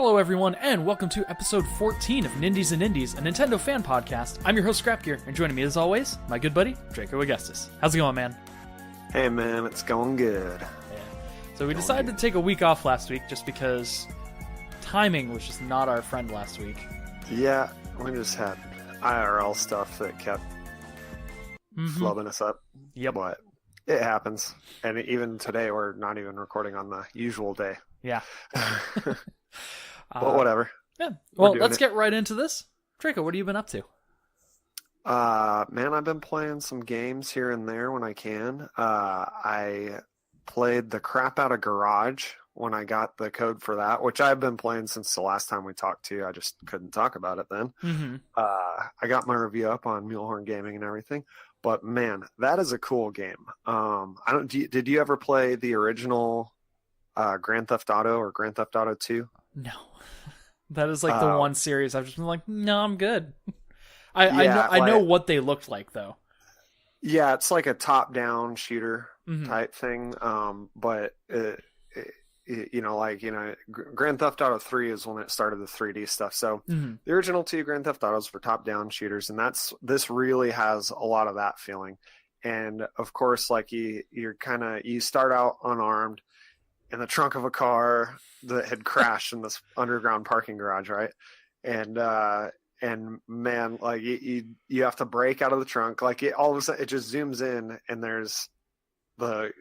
Hello everyone, and welcome to episode 14 of Nindies and Indies, a Nintendo fan podcast. I'm your host, ScrapGear, and joining me as always, my good buddy, Draco Augustus. How's it going, man? Hey man, it's going good. Yeah. So we decided to take a week off last week just because timing was just not our friend last week. Yeah, we just had IRL stuff that kept flubbing us up. Yep. But it happens. And even today, we're not even recording on the usual day. Yeah. But whatever. Yeah. Well, let's get right into this. Draco, what have you been up to? Man, I've been playing some games here and there when I can. I played the crap out of Garage when I got the code for that, which I've been playing since the last time we talked to you. I just couldn't talk about it then. Mm-hmm. I got my review up on Mulehorn Gaming and everything. But man, that is a cool game. Did you ever play the original Grand Theft Auto or Grand Theft Auto 2? No. That is like the one series I've just been like, no, I'm good. I know what they looked like though. Yeah, it's like a top-down shooter type thing. But Grand Theft Auto 3 is when it started the 3D stuff. So the original 2 Grand Theft Autos were top-down shooters, and this really has a lot of that feeling. And of course, like you start out unarmed in the trunk of a car that had crashed in this underground parking garage, right? And man, like you have to break out of the trunk. Like all of a sudden, it just zooms in, and there's the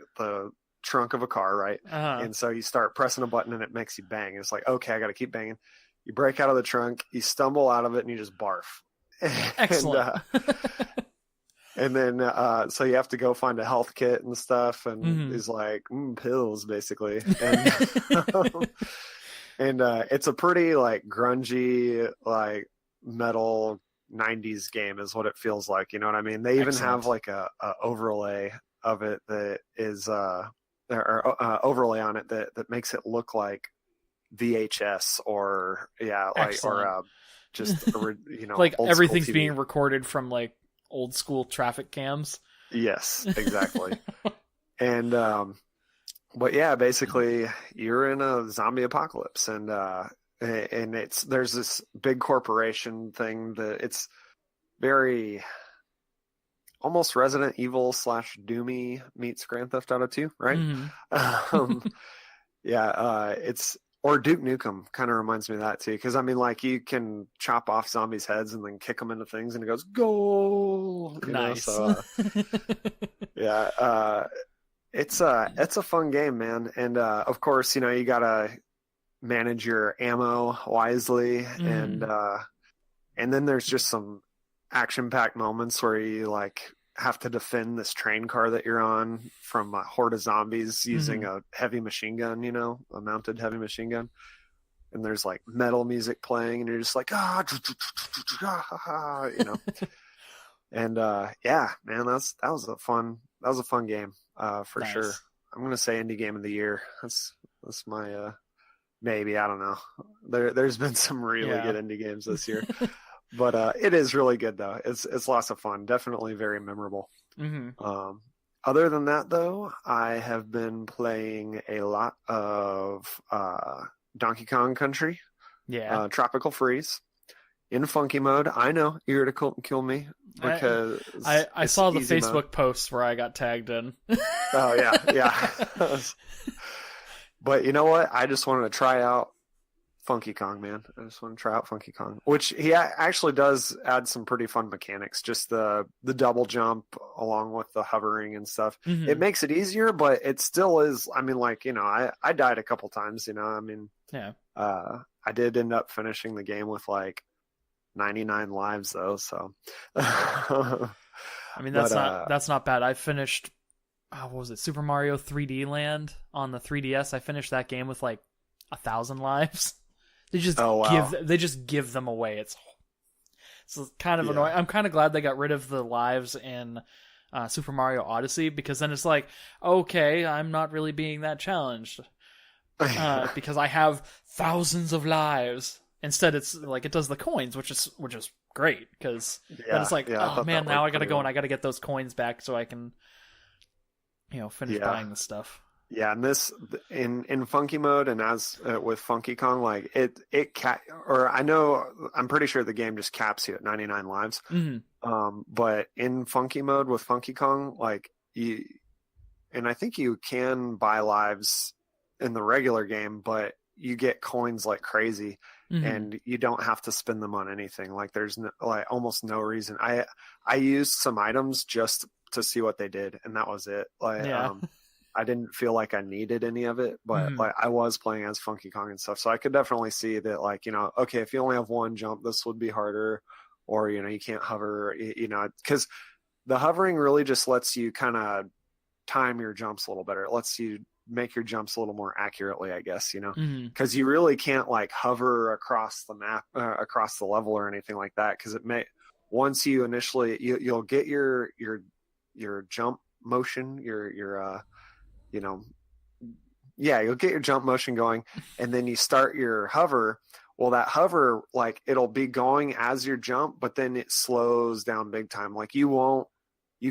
trunk of a car, right? And so you start pressing a button, and it makes you bang. It's like, okay, I got to keep banging. You break out of the trunk, you stumble out of it, and you just barf. Excellent. And then, so you have to go find a health kit and stuff, and is like pills basically, and it's a pretty like grungy, like metal '90s game is what it feels like. You know what I mean? They even have like a overlay of it that is overlay on it that makes it look like VHS or just like everything's being recorded from like old school traffic cams. Yes, exactly. And but yeah, basically you're in a zombie apocalypse, and there's this big corporation thing that it's very almost Resident Evil / Doomy meets Grand Theft Auto 2, right? It's or Duke Nukem kind of reminds me of that too, because I mean, like you can chop off zombies' heads and then kick them into things, and it goes goal. Nice. It's a fun game, man, and of course, you gotta manage your ammo wisely, and then there's just some action-packed moments where you like have to defend this train car that you're on from a horde of zombies using a heavy machine gun, a mounted heavy machine gun. And there's like metal music playing, and you're just like, And yeah, man, that was a fun game for sure. I'm gonna say indie game of the year. That's my maybe, I don't know. There's been some really good indie games this year. But it is really good though. It's lots of fun. Definitely very memorable. Other than that though, I have been playing a lot of Donkey Kong Country. Yeah. Tropical Freeze in funky mode. I know you're to kill me because I saw the Facebook mode posts where I got tagged in. Oh yeah. But you know what? I just wanted to try out Funky Kong, man. I just want to try out Funky Kong, which he actually does add some pretty fun mechanics. Just the double jump along with the hovering and stuff. It makes it easier, but it still is. I mean, like, I died a couple times, I mean, I did end up finishing the game with like 99 lives though. So, I mean, that's not bad. I finished, what was it? Super Mario 3D Land on the 3DS. I finished that game with like 1,000 lives. They just give them away. It's kind of annoying. I'm kind of glad they got rid of the lives in Super Mario Odyssey, because then it's like, okay, I'm not really being that challenged because I have thousands of lives. Instead, it's like it does the coins, which is great, because then it's like, oh man, now I got to go and I got to get those coins back so I can finish buying the stuff. Yeah, and this in funky mode and as with Funky Kong, like I'm pretty sure the game just caps you at 99 lives. But in funky mode with Funky Kong, like and I think you can buy lives in the regular game, but you get coins like crazy, and you don't have to spend them on anything. Like there's almost no reason. I used some items just to see what they did, and that was it. Like I didn't feel like I needed any of it, but like I was playing as Funky Kong and stuff, so I could definitely see that. Like, okay, if you only have one jump, this would be harder, or you can't hover, because the hovering really just lets you kind of time your jumps a little better. It lets you make your jumps a little more accurately, I guess, because you really can't like hover across the map, across the level or anything like that, because once you initially you'll get your jump motion, you'll get your jump motion going, and then you start your hover. Well, that hover, like, it'll be going as your jump, but then it slows down big time. Like you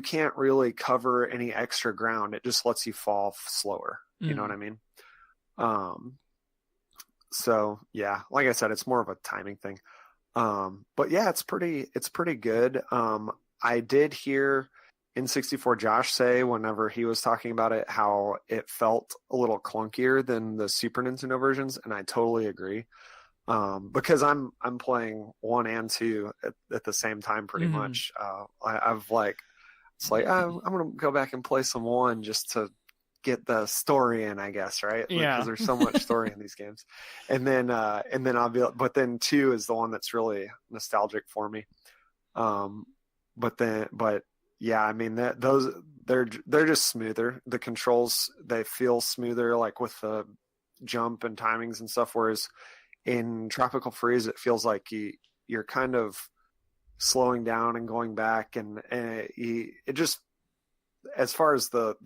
can't really cover any extra ground. It just lets you fall slower. You know what I mean? So yeah, like I said, it's more of a timing thing. But yeah, it's pretty good. I did hear N64 Josh say whenever he was talking about it, how it felt a little clunkier than the Super Nintendo versions. And I totally agree. Because I'm playing 1 and 2 at the same time, pretty much. I'm going to go back and play some 1 just to get the story in, I guess, right? Yeah. Because there's so much story in these games. And then but then 2 is the one that's really nostalgic for me. But yeah, I mean, they're just smoother. The controls, they feel smoother, like with the jump and timings and stuff. Whereas in Tropical Freeze, it feels like you're kind of slowing down and going back, and it just, as far as the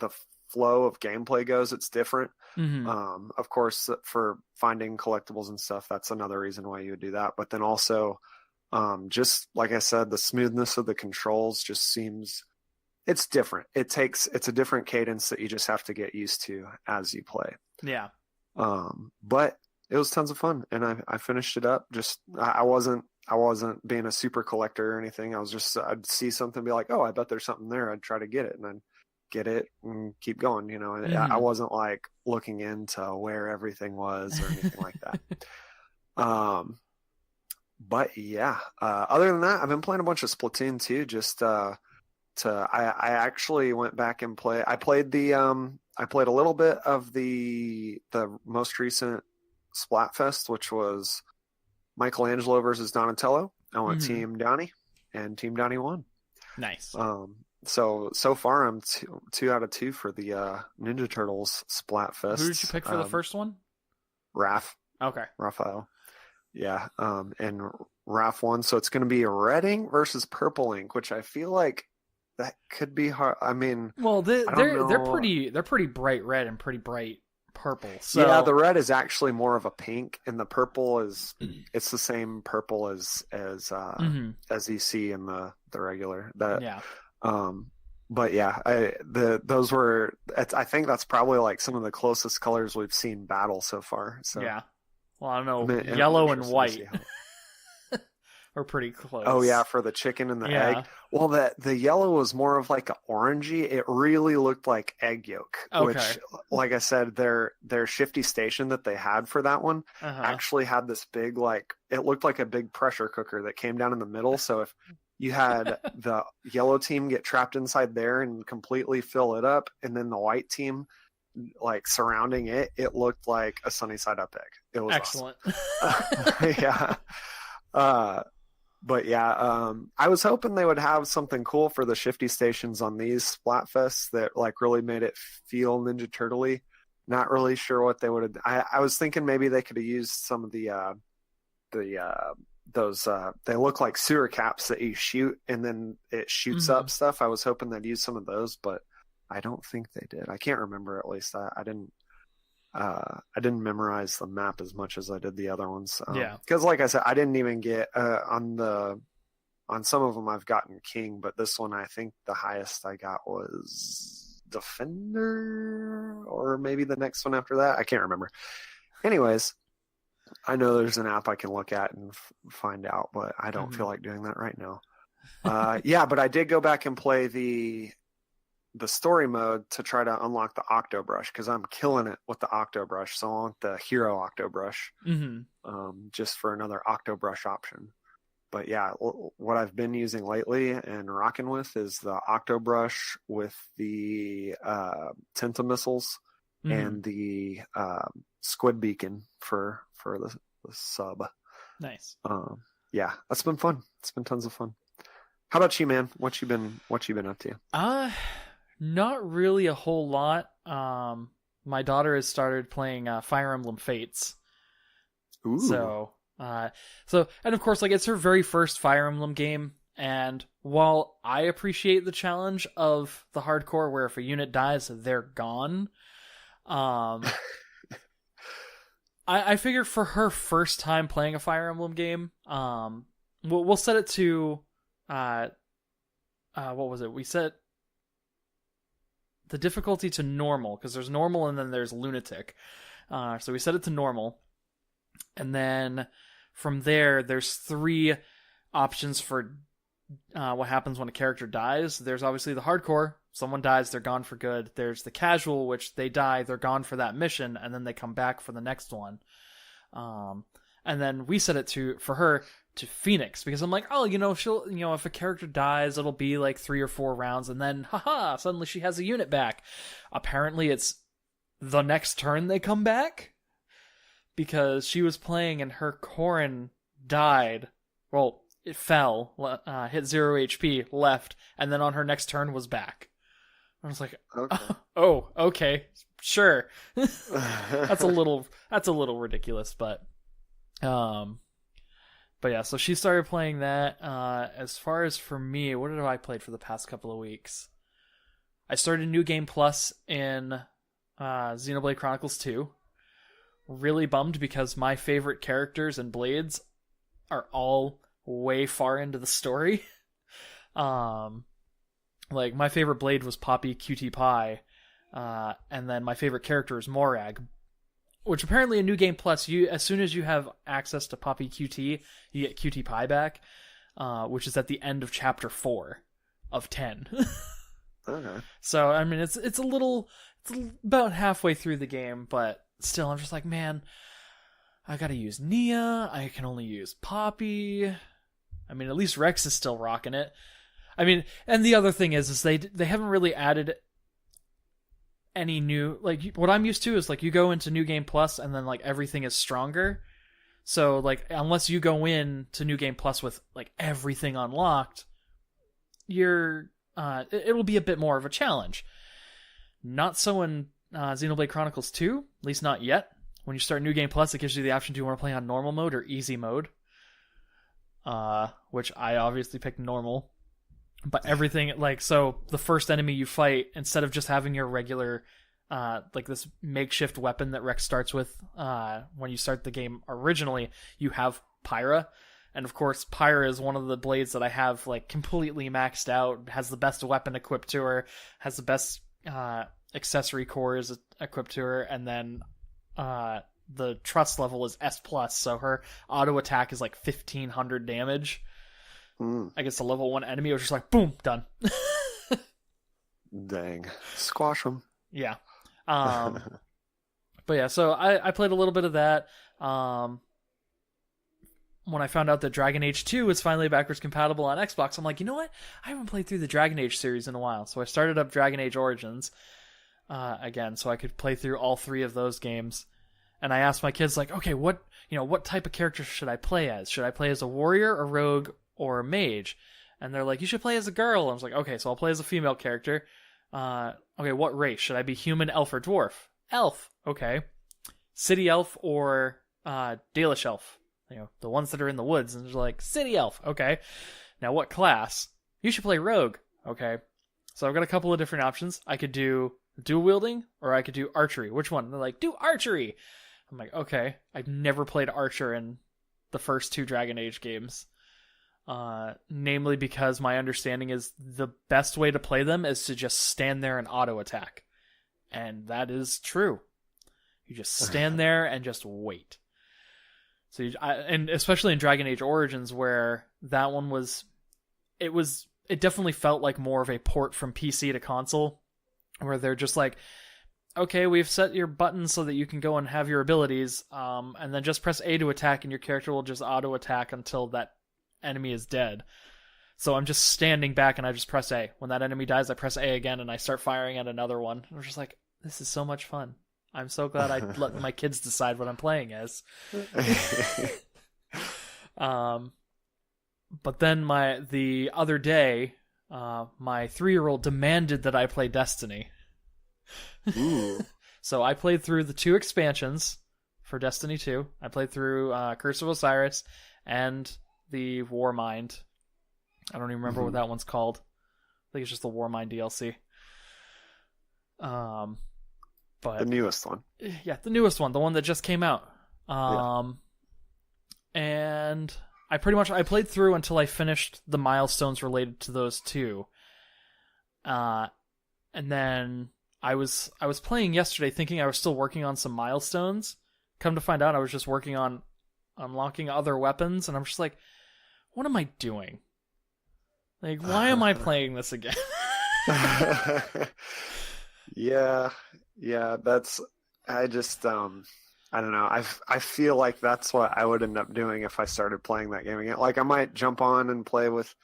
flow of gameplay goes, it's different. Of course, for finding collectibles and stuff, that's another reason why you would do that. But then also, just like I said, the smoothness of the controls just seems, it's different. It's a different cadence that you just have to get used to as you play. Yeah. But it was tons of fun, and I finished it up. Just I wasn't being a super collector or anything. I'd see something and be like, oh, I bet there's something there. I'd try to get it, and I'd get it and keep going, and I wasn't like looking into where everything was or anything like that. But yeah, other than that, I've been playing a bunch of Splatoon 2. Just I actually went back and I played a little bit of the most recent Splatfest, which was Michelangelo versus Donatello. I went Team Donnie, and Team Donnie won. Nice. So far I'm 2 out of 2 for the Ninja Turtles Splatfest. Who did you pick for the first one? Raph. Okay. Raphael. Yeah. And Raph won, so it's going to be Red Ink versus Purple Ink, which I feel like that could be hard. I mean, well, they're pretty bright red and pretty bright purple. So yeah, the red is actually more of a pink, and the purple is it's the same purple as you see in the regular. Yeah. But yeah, I think that's probably like some of the closest colors we've seen battle so far. So yeah. Well, I don't know, yellow and white are pretty close. Oh yeah, for the chicken and the egg. Well, the yellow was more of like an orangey. It really looked like egg yolk. Okay. Which, like I said, their shifty station that they had for that one actually had this big, like, it looked like a big pressure cooker that came down in the middle. So if you had the yellow team get trapped inside there and completely fill it up, and then the white team like surrounding it, it looked like a sunny side up egg. It was excellent. Awesome. Yeah. But yeah, I was hoping they would have something cool for the shifty stations on these Splatfests that like really made it feel Ninja Turtle-y. Not really sure what they would have. I was thinking maybe they could have used some of those they look like sewer caps that you shoot and then it shoots up stuff. I was hoping they'd use some of those, but I don't think they did. I can't remember, at least. I didn't memorize the map as much as I did the other ones. Because like I said, I didn't even get on some of them I've gotten King, but this one I think the highest I got was Defender, or maybe the next one after that. I can't remember. Anyways, I know there's an app I can look at and find out, but I don't feel like doing that right now. Yeah, but I did go back and play the story mode to try to unlock the Octo Brush, because I'm killing it with the Octo Brush. So I want the Hero Octo Brush, just for another Octo Brush option. But yeah, what I've been using lately and rocking with is the Octo Brush with the Tenta missiles and the Squid beacon for the sub. Nice. Yeah, that's been fun. It's been tons of fun. How about you, man? What you been up to? Not really a whole lot. My daughter has started playing Fire Emblem Fates. Ooh. So, and of course, like, it's her very first Fire Emblem game. And while I appreciate the challenge of the hardcore, where if a unit dies, they're gone. I figure for her first time playing a Fire Emblem game, we'll set it to, what was it? We set the difficulty to normal, because there's normal and then there's lunatic. So we set it to normal. And then from there's 3 options for what happens when a character dies. There's obviously the hardcore. Someone dies, they're gone for good. There's the casual, which they die, they're gone for that mission, and then they come back for the next one. And then we set it for her to Phoenix, because I'm like, oh, she'll, if a character dies, it'll be like 3 or 4 rounds, and then, suddenly she has a unit back. Apparently it's the next turn they come back, because she was playing and her Corrin died. Well, it fell, hit 0 HP, left, and then on her next turn was back. I was like, okay. Oh, okay, sure. That's a little ridiculous, but yeah. So she started playing that. As far as for me, what have I played for the past couple of weeks? I started New Game Plus in Xenoblade Chronicles 2. Really bummed because my favorite characters and blades are all way far into the story. Like, my favorite blade was Poppy Cutie Pie, and then my favorite character is Morag, which apparently in New Game Plus, as soon as you have access to Poppy QT, you get Cutie Pie back, which is at the end of Chapter 4 of 10. Okay. So, I mean, it's about halfway through the game, but still, I'm just like, man, I gotta use Nia, I can only use Poppy. I mean, at least Rex is still rocking it. I mean, and the other thing is they haven't really added any new, like, what I'm used to is, like, you go into New Game Plus and then, like, everything is stronger. So, like, unless you go in to New Game Plus with, like, everything unlocked, it'll be a bit more of a challenge. Not so in Xenoblade Chronicles 2, at least not yet. When you start New Game Plus, it gives you the option, do you want to play on normal mode or easy mode? Which I obviously picked normal. But everything, like, so the first enemy you fight, instead of just having your regular, like, this makeshift weapon that Rex starts with when you start the game originally, you have Pyra. And of course, Pyra is one of the blades that I have, like, completely maxed out, has the best weapon equipped to her, has the best accessory cores equipped to her, and then the trust level is S+, so her auto attack is like 1500 damage. Against a level 1 enemy, it was just like, boom, done. Dang. Squash them. Yeah. But yeah, so I played a little bit of that. When I found out that Dragon Age 2 is finally backwards compatible on Xbox, I'm like, you know what? I haven't played through the Dragon Age series in a while. So I started up Dragon Age Origins again, so I could play through all 3 of those games. And I asked my kids, like, okay, what type of character should I play as? Should I play as a warrior, a rogue, or a mage? And they're like, you should play as a girl. I was like, okay, so I'll play as a female character. Okay, what race? Should I be human, elf, or dwarf? Elf. Okay. City elf or Dalish elf? The ones that are in the woods. And they're like, city elf. Okay. Now what class? You should play rogue. Okay. So I've got a couple of different options. I could do dual wielding or I could do archery. Which one? They're like, do archery. I'm like, okay. I've never played Archer in the first 2 Dragon Age games. namely because my understanding is the best way to play them is to just stand there and auto attack. And that is true. You just stand there and just wait. So and especially in Dragon Age Origins, where that one it definitely felt like more of a port from PC to console, where they're just like, okay, we've set your buttons so that you can go and have your abilities, and then just press A to attack, and your character will just auto attack until that enemy is dead. So I'm just standing back and I just press A. When that enemy dies, I press A again and I start firing at another one. I'm just like, this is so much fun. I'm so glad I let my kids decide what I'm playing as. But then the other day, my 3-year-old demanded that I play Destiny. Ooh. So I played through the 2 expansions for Destiny 2. I played through Curse of Osiris and the Warmind. I don't even remember what that one's called. I think it's just the Warmind DLC. But the newest one. Yeah, the newest one, the one that just came out. And I played through until I finished the milestones related to those 2. And then I was playing yesterday thinking I was still working on some milestones. Come to find out I was just working on unlocking other weapons, and I'm just like, what am I doing? Like, why am I playing this again? Yeah, that's, I don't know. I feel like that's what I would end up doing if I started playing that game again. Like, I might jump on and play with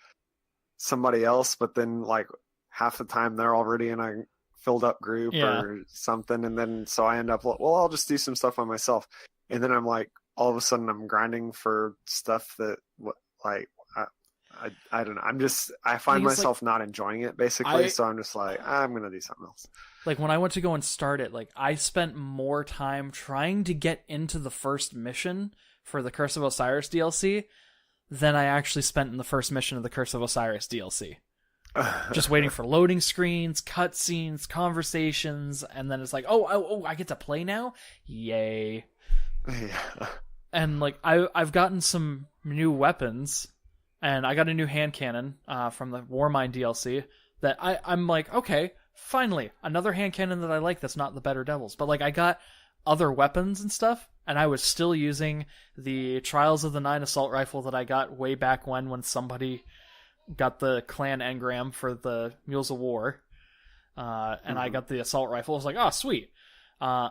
somebody else, but then like half the time they're already in a filled up group or something, and then so I end up, well, I'll just do some stuff on myself, and then I'm like, all of a sudden I'm grinding for stuff that like I don't know. I find myself not enjoying it basically, so I'm just like, I'm gonna do something else. Like, when I went to go and start it, like, I spent more time trying to get into the first mission for the Curse of Osiris DLC than I actually spent in the first mission of the Curse of Osiris DLC. Just waiting for loading screens, cutscenes, conversations, and then it's like, oh, I get to play now? Yay. Yeah. And, like, I've gotten some new weapons, and I got a new hand cannon from the Warmind DLC that I'm like, okay, finally, another hand cannon that I like that's not the Better Devils. But, like, I got other weapons and stuff, and I was still using the Trials of the Nine assault rifle that I got way back when somebody got the clan engram for the Mules of War, and I got the assault rifle. I was like, oh, sweet. I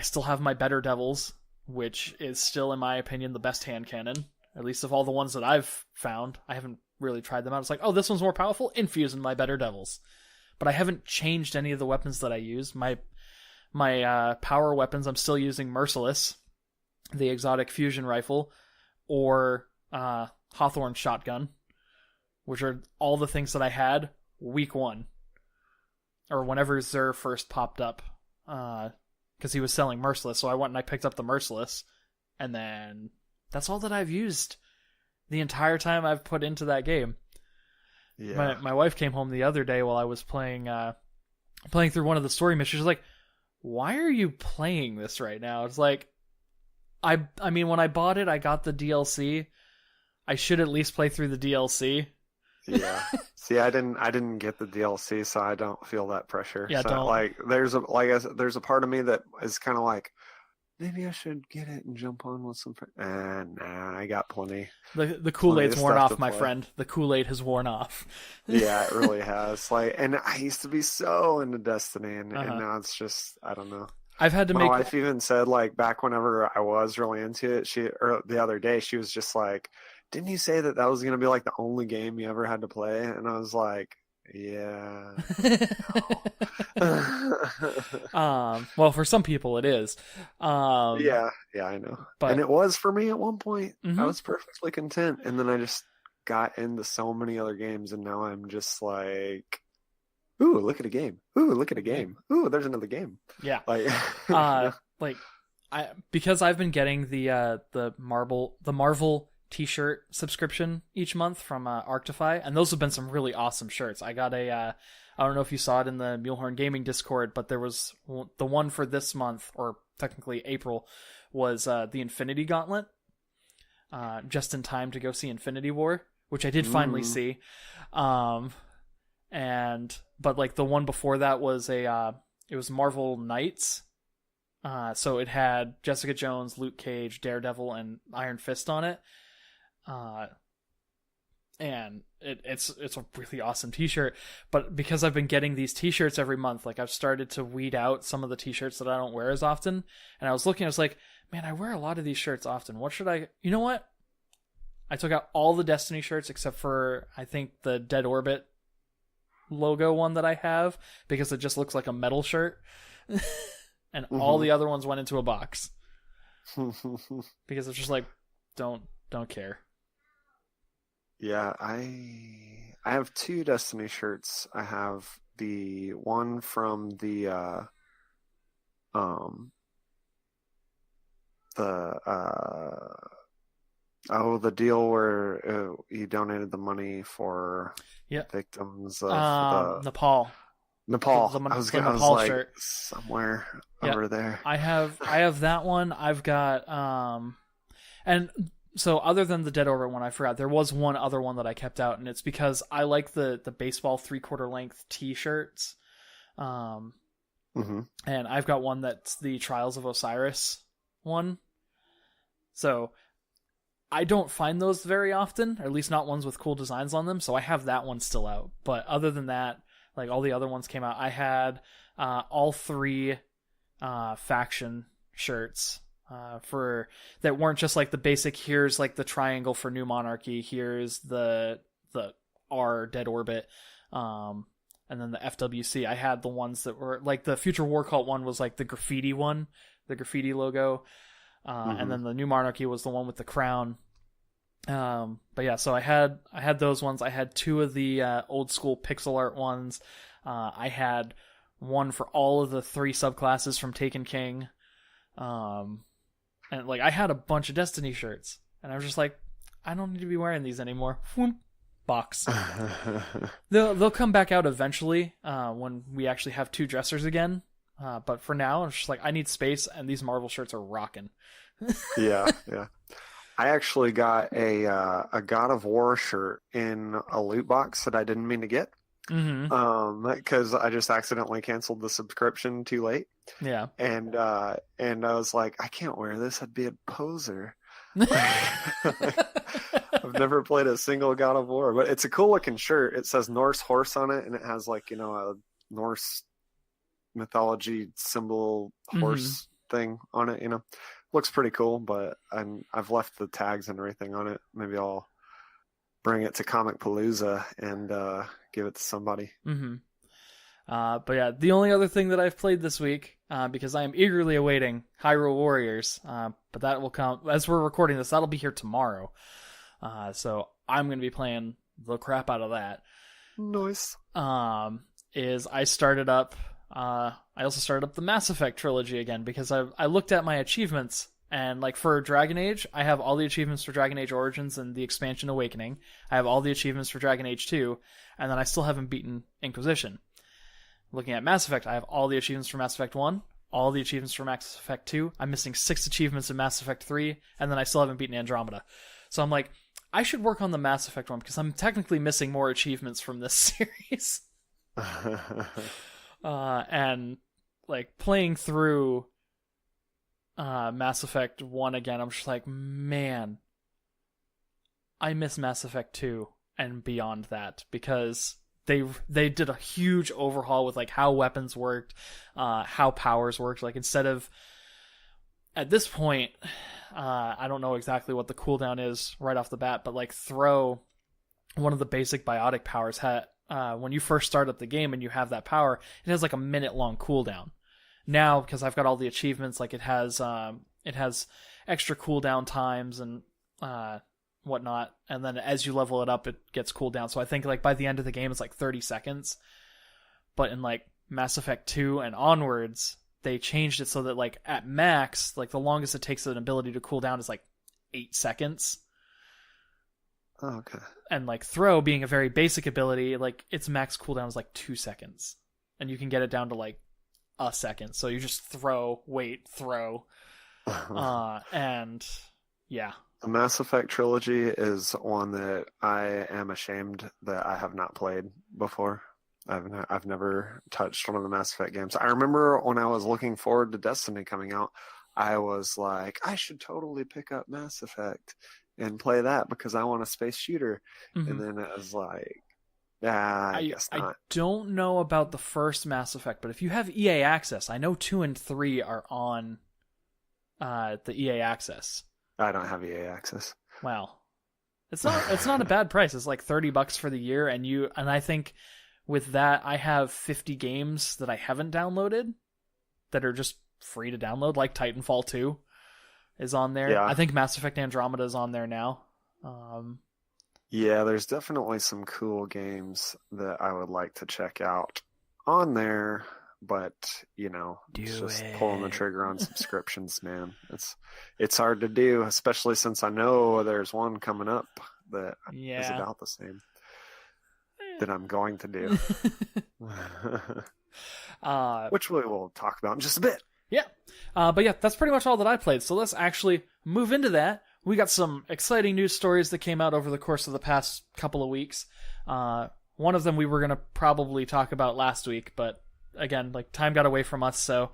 still have my Better Devils, which is still, in my opinion, the best hand cannon, at least of all the ones that I've found. I haven't really tried them out. It's like, oh, this one's more powerful? Infuse in my Better Devils. But I haven't changed any of the weapons that I use. My power weapons, I'm still using Merciless, the exotic fusion rifle, or Hawthorne shotgun, which are all the things that I had week 1, or whenever Xur first popped up, because he was selling Merciless. So I went and I picked up the Merciless, and then that's all that I've used the entire time I've put into that game. Yeah. My wife came home the other day while I was playing through one of the story missions. She's like, why are you playing this right now? It's like, I mean, when I bought it, I got the DLC. I should at least play through the DLC. Yeah. See, I didn't get the DLC, so I don't feel that pressure. Yeah, so, don't. Like, there's a part of me that is kind of like, maybe I should get it and jump on with some friends. Nah, I got plenty. The Kool-Aid's worn off, my friend. The Kool-Aid has worn off. Yeah, it really has. Like, and I used to be so into Destiny, and now it's just, I don't know. I've had to My wife even said, like, back whenever I was really into it, the other day, she was just like, didn't you say that was going to be like the only game you ever had to play? And I was like, yeah. Well, for some people it is. Yeah, I know. And it was for me at one point. I was perfectly content, and then I just got into so many other games, and now I'm just like, ooh, look at a game. Ooh, look at a game. Ooh, there's another game. Yeah. Like, because I've been getting the Marvel T-shirt subscription each month from Arctify, and those have been some really awesome shirts. I got I don't know if you saw it in the Mulehorn Gaming Discord, but there was the one for this month, or technically April, was the Infinity Gauntlet, just in time to go see Infinity War, which I did finally see. But like the one before that was it was Marvel Knights. So it had Jessica Jones, Luke Cage, Daredevil, and Iron Fist on it. And it's a really awesome t-shirt. But because I've been getting these t-shirts every month, like I've started to weed out some of the t-shirts that I don't wear as often. And I was like, man, I wear a lot of these shirts often. What should I... You know what? I took out all the Destiny shirts except for, I think, the Dead Orbit logo one that I have, because it just looks like a metal shirt. And all the other ones went into a box. Because it's just like, don't care. Yeah, I have 2 Destiny shirts. I have the one from the deal where you donated the money for victims of Nepal. I was like shirt. Somewhere over there. I have that one. I've got and so other than the Dead Orbit one, I forgot there was one other one that I kept out, and it's because I like the baseball 3/4 length t-shirts. And I've got one that's the Trials of Osiris one. So I don't find those very often, or at least not ones with cool designs on them, so I have that one still out. But other than that, like all the other ones came out. I had all 3 faction shirts for that weren't just like the basic, here's like the triangle for New Monarchy, here's the R Dead Orbit, and then the FWC. I had the ones that were like the Future War Cult one was like the graffiti one, the graffiti logo. And then the New Monarchy was the one with the crown. But yeah, so I had those ones. I had 2 of the old school pixel art ones. I had one for all of the 3 subclasses from Taken King. And like I had a bunch of Destiny shirts, and I was just like, I don't need to be wearing these anymore. Box. They'll come back out eventually when we actually have 2 dressers again. But for now, I'm just like, I need space, and these Marvel shirts are rocking. Yeah. I actually got a God of War shirt in a loot box that I didn't mean to get. Because I just accidentally canceled the subscription too late. Yeah. And I was like, I can't wear this. I'd be a poser. I've never played a single God of War, but it's a cool looking shirt. It says Norse horse on it, and it has like, a Norse mythology symbol horse thing on it. Looks pretty cool, but I've left the tags and everything on it. Maybe I'll bring it to Comic Palooza and give it to somebody. But yeah, the only other thing that I've played this week, because I am eagerly awaiting Hyrule Warriors, but that will come as we're recording this. That'll be here tomorrow. So I'm going to be playing the crap out of that. Nice. Is I started up. I also started up the Mass Effect trilogy again, because I looked at my achievements, and like for Dragon Age, I have all the achievements for Dragon Age Origins and the expansion Awakening. I have all the achievements for Dragon Age 2, and then I still haven't beaten Inquisition. Looking at Mass Effect, I have all the achievements for Mass Effect 1, all the achievements for Mass Effect 2. I'm missing 6 achievements in Mass Effect 3, and then I still haven't beaten Andromeda. So I'm like, I should work on the Mass Effect one, because I'm technically missing more achievements from this series. And like playing through Mass Effect 1 again, I'm just like, man, I miss Mass Effect 2 and beyond that, because they did a huge overhaul with like how weapons worked, how powers worked. Like instead of, at this point, I don't know exactly what the cooldown is right off the bat, but like throw, one of the basic biotic powers had, when you first start up the game and you have that power, it has like a minute-long cooldown. Now, because I've got all the achievements, like it has extra cooldown times and whatnot, and then as you level it up, it gets cooldown. So I think like by the end of the game, it's like 30 seconds. But in like Mass Effect 2 and onwards, they changed it so that like at max, like the longest it takes an ability to cool down is like 8 seconds. Oh, okay. And like throw being a very basic ability, like its max cooldown is like 2 seconds, and you can get it down to like a second. So you just throw, wait, throw, and yeah, The Mass Effect trilogy is one that I am ashamed that I have not played before. I've never touched one of the Mass Effect games. I remember when I was looking forward to Destiny coming out, I was like, I should totally pick up Mass Effect and play that because I want a space shooter. Mm-hmm. And then it was like, I guess not. I don't know about the first Mass Effect, but if you have EA Access, I know 2 and 3 are on the EA Access. I don't have EA Access. Wow. It's not a bad price. It's like $30 for the year, and I think with that I have 50 games that I haven't downloaded that are just free to download, like Titanfall 2 is on there. Yeah. I think Mass Effect Andromeda is on there now. Yeah, there's definitely some cool games that I would like to check out on there, but it's just pulling the trigger on subscriptions, man. It's hard to do, especially since I know there's one coming up that is about the same that I'm going to do. Which we will talk about in just a bit. Yeah. But yeah, that's pretty much all that I played. So let's actually move into that. We got some exciting news stories that came out over the course of the past couple of weeks. One of them we were going to probably talk about last week, but again, like time got away from us. So,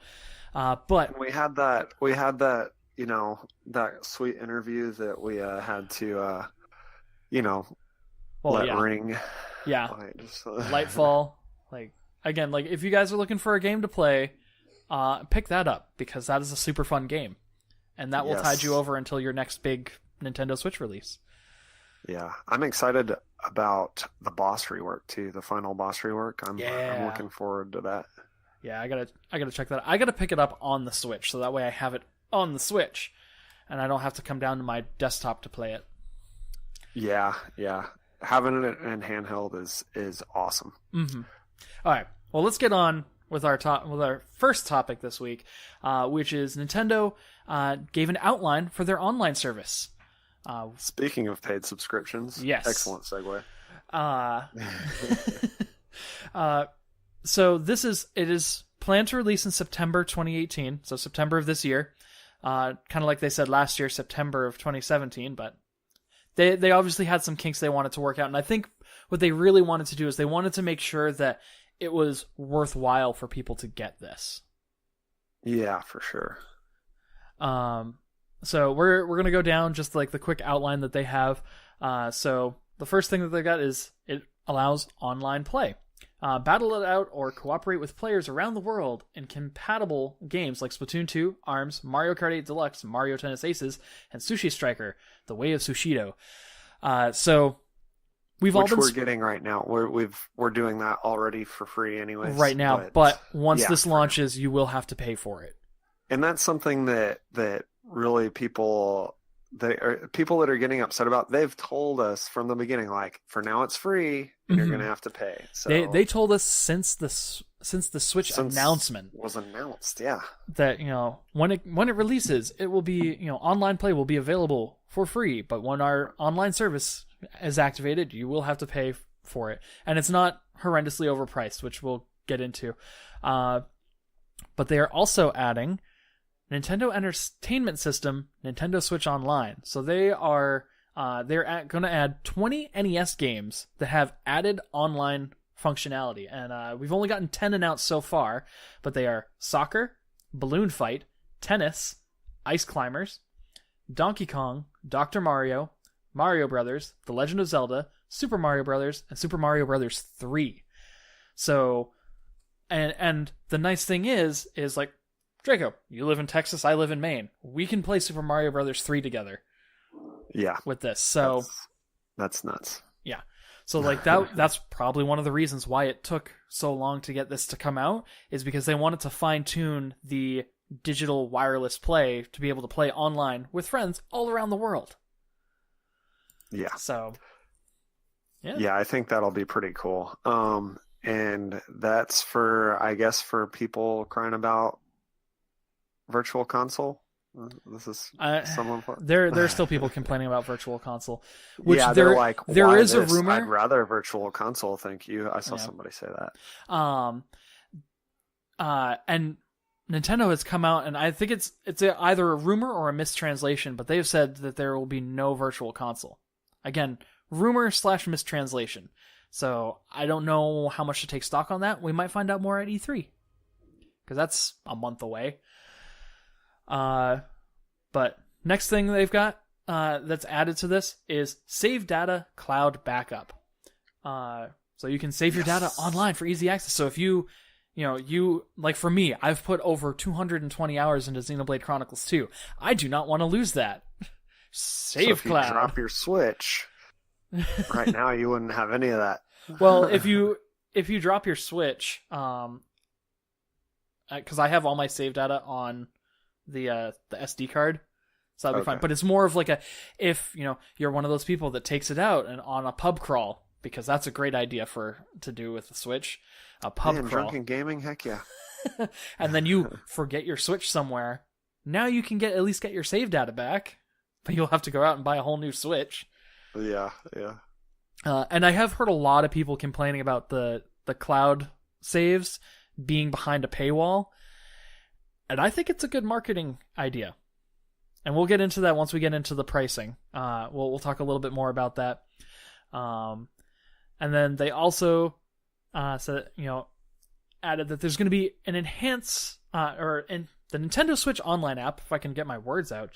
but we had that, that sweet interview that we had to, let ring. Yeah. Lightfall. Again, if you guys are looking for a game to play, pick that up because that is a super fun game. And that will tide you over until your next big Nintendo Switch release. Yeah, I'm excited about the boss rework too. The final boss rework. I'm looking forward to that. Yeah, I gotta check that out. I gotta pick it up on the Switch so that way I have it on the Switch, and I don't have to come down to my desktop to play it. Yeah. Having it in handheld is awesome. Mm-hmm. All right. Well, let's get on with our first topic this week, which is Nintendo gave an outline for their online service. Speaking of paid subscriptions, yes, excellent segue. So it is planned to release in September 2018, so September of this year. Kind of like they said last year, September of 2017, but they obviously had some kinks they wanted to work out, and I think what they really wanted to do is they wanted to make sure that it was worthwhile for people to get this. Yeah, for sure. So we're going to go down just like the quick outline that they have. So the first thing that they got is it allows online play. Battle it out or cooperate with players around the world in compatible games like Splatoon 2, ARMS, Mario Kart 8 Deluxe, Mario Tennis Aces, and Sushi Striker, The Way of Sushido. So we're getting right now. We're doing that already for free anyways. Right now, but once this launches, you will have to pay for it. And that's something that really people that are getting upset about. They've told us from the beginning, like, for now it's free and you're going to have to pay. So they told us since the Switch announcement was announced, yeah, that when it releases, it will be online play will be available for free, but when our online service is activated, you will have to pay for it, and it's not horrendously overpriced, which we'll get into. But they are also adding Nintendo Entertainment System, Nintendo Switch Online. So they're going to add 20 NES games that have added online functionality, and we've only gotten 10 announced so far, but they are Soccer, Balloon Fight, Tennis, Ice Climbers, Donkey Kong, Dr. Mario, Mario Brothers, The Legend of Zelda, Super Mario Brothers, and Super Mario Brothers 3. So, and the nice thing is like, Draco, you live in Texas, I live in Maine. We can play Super Mario Brothers 3 together. Yeah. With this. So that's nuts. Yeah. So that's probably one of the reasons why it took so long to get this to come out, is because they wanted to fine-tune the digital wireless play to be able to play online with friends all around the world. Yeah. So yeah, I think that'll be pretty cool. And that's for people crying about Virtual Console. This is someone. There are still people complaining about Virtual Console. Which they're like, there is a rumor. I'd rather Virtual Console. Thank you. I saw somebody say that. And Nintendo has come out, and I think it's either a rumor or a mistranslation, but they've said that there will be no virtual console. Again, rumor/mistranslation. So I don't know how much to take stock on that. We might find out more at E3, because that's a month away. But next thing they've got that's added to this is save data cloud backup. So you can save your data online for easy access. So if you like for me, I've put over 220 hours into Xenoblade Chronicles 2. I do not want to lose that. Save so if cloud. You drop your Switch. Right now, you wouldn't have any of that. Well, if you drop your Switch, because I have all my save data on the SD card, so that'll be fine. But it's more of like if you're one of those people that takes it out and on a pub crawl, because that's a great idea to do with the Switch. A pub crawl. Drunken gaming, heck yeah. And then you forget your Switch somewhere. Now you can at least get your save data back, but you'll have to go out and buy a whole new Switch. Yeah. And I have heard a lot of people complaining about the cloud saves being behind a paywall, and I think it's a good marketing idea. And we'll get into that once we get into the pricing. We'll talk a little bit more about that. And then they also said, added that there's going to be an enhance the Nintendo Switch Online app, if I can get my words out,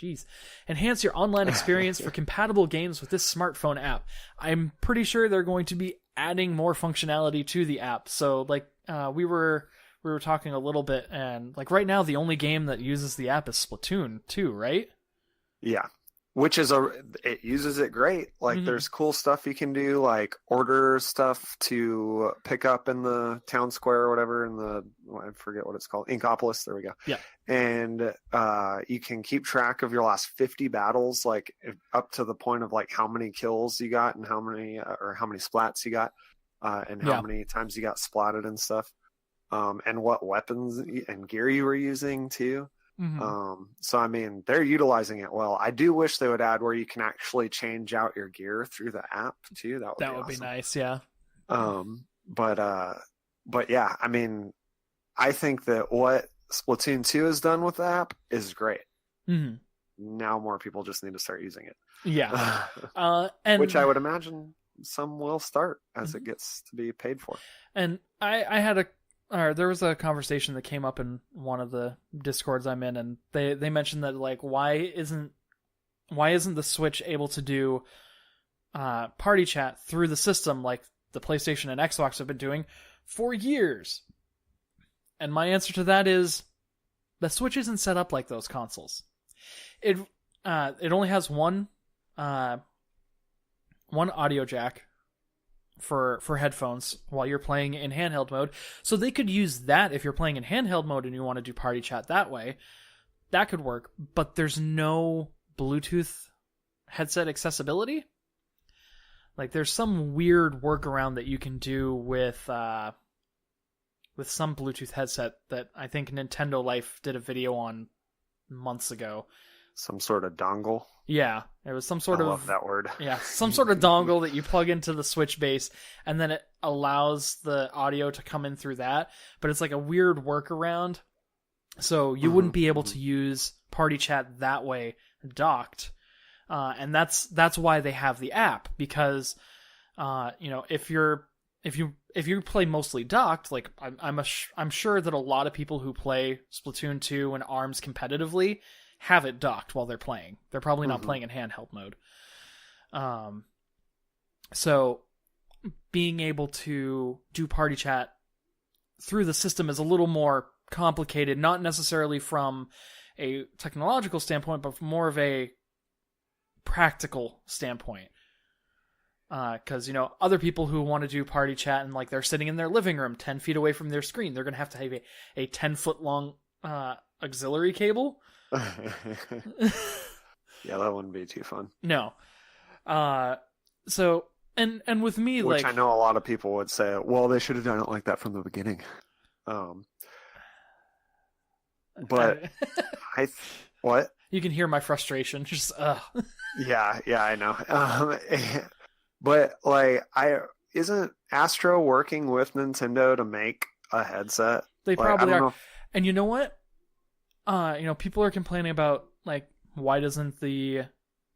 enhance your online experience for compatible games with this smartphone app. I'm pretty sure they're going to be adding more functionality to the app. So, we were talking a little bit, and right now the only game that uses the app is Splatoon 2, right? Yeah. Which is it uses it great. There's cool stuff you can do, like order stuff to pick up in the town square or whatever, I forget what it's called, Inkopolis. There we go. Yeah. And you can keep track of your last 50 battles, up to the point of how many kills you got and how many splats you got, and how many times you got splatted and stuff, and what weapons and gear you were using too. Mm-hmm. So they're utilizing it well. I do wish they would add where you can actually change out your gear through the app too. That would be awesome. Nice, yeah. But yeah, I think that what Splatoon 2 has done with the app is great. Mm-hmm. Now more people just need to start using it. Yeah. And which I would imagine some will start as it gets to be paid for. And I had there was a conversation that came up in one of the Discords I'm in, and they mentioned that why isn't the Switch able to do party chat through the system like the PlayStation and Xbox have been doing for years? And my answer to that is the Switch isn't set up like those consoles. It only has one audio jack for headphones while you're playing in handheld mode. So they could use that if you're playing in handheld mode and you want to do party chat that way. That could work, but there's no Bluetooth headset accessibility. There's some weird workaround that you can do with some Bluetooth headset that I think Nintendo Life did a video on months ago. Some sort of dongle. Yeah, it was some sort of... I love that word. Yeah, some sort of dongle that you plug into the Switch base, and then it allows the audio to come in through that. But it's a weird workaround. So you wouldn't be able to use Party Chat that way docked. And that's why they have the app, because if you play mostly docked, I'm sure that a lot of people who play Splatoon 2 and ARMS competitively have it docked while they're playing. They're probably not playing in handheld mode. So being able to do party chat through the system is a little more complicated, not necessarily from a technological standpoint, but from more of a practical standpoint. Because, other people who want to do party chat and they're sitting in their living room 10 feet away from their screen, they're going to have a 10-foot long auxiliary cable. Yeah, that wouldn't be too fun. No. So and with me, which I know a lot of people would say, well, they should have done it like that from the beginning. But what? You can hear my frustration. Just Yeah, I know. But isn't Astro working with Nintendo to make a headset? They probably are. And you know what? people are complaining about, like, why doesn't the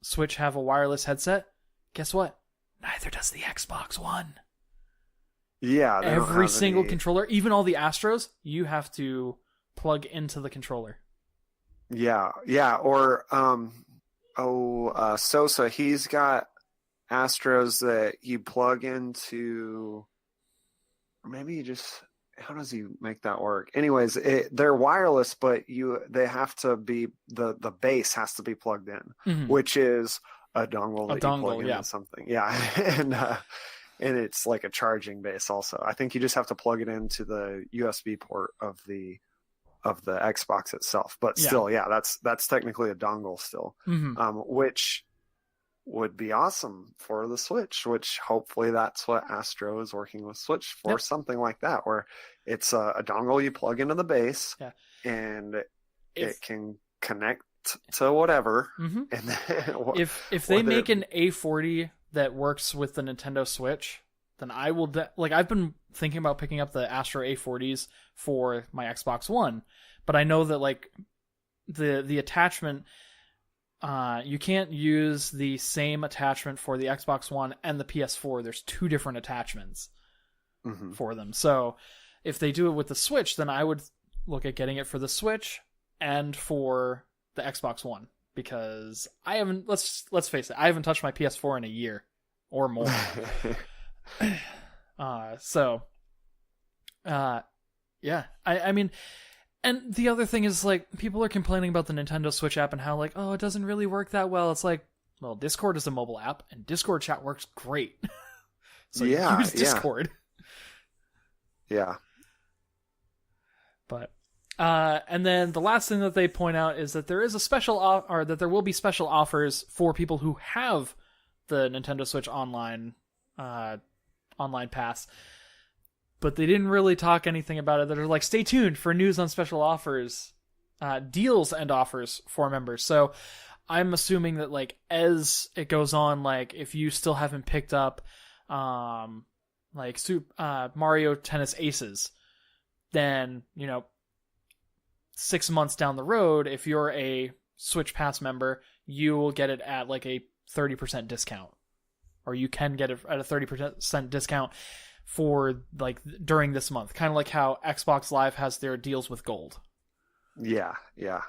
Switch have a wireless headset? Guess what? Neither does the Xbox One. Yeah. Every single controller, even all the Astros, you have to plug into the controller. Yeah. Or, Sosa, he's got Astros that you plug into, or maybe you just, how does he make that work? Anyways, they're wireless, but they have to be, the base has to be plugged in, which is a dongle that you plug into something. Yeah. And it's like a charging base also. I think you just have to plug it into the USB port of the Xbox itself. But still, that's technically a dongle still, which would be awesome for the Switch, which hopefully that's what Astro is working with Switch for, something like that, where it's a dongle you plug into the base and it can connect to whatever. And then, if they make an A40 that works with the Nintendo Switch, then I will I've been thinking about picking up the Astro A40s for my Xbox One, but I know that like the attachment, you can't use the same attachment for the Xbox One and the PS4. There's two different attachments for them. So if they do it with the Switch, then I would look at getting it for the Switch and for the Xbox One, because I haven't, let's face it, I haven't touched my PS4 in a year or more. I mean, and the other thing is, like, people are complaining about the Nintendo Switch app and how, like, oh, it doesn't really work that well. It's like, well, Discord is a mobile app and Discord chat works great. So use Discord. Yeah. But and then the last thing that they point out is that there is a special or that there will be special offers for people who have the Nintendo Switch online pass, but they didn't really talk anything about it. They're like, stay tuned for news on special offers, deals and offers for members. So I'm assuming that, like, as it goes on, like, if you still haven't picked up like Mario Tennis Aces, then 6 months down the road, if you're a Switch Pass member, you will get it at like a 30% discount, or you can get it at a 30% discount for like during this month, kind of like how Xbox Live has their deals with Gold. Yeah.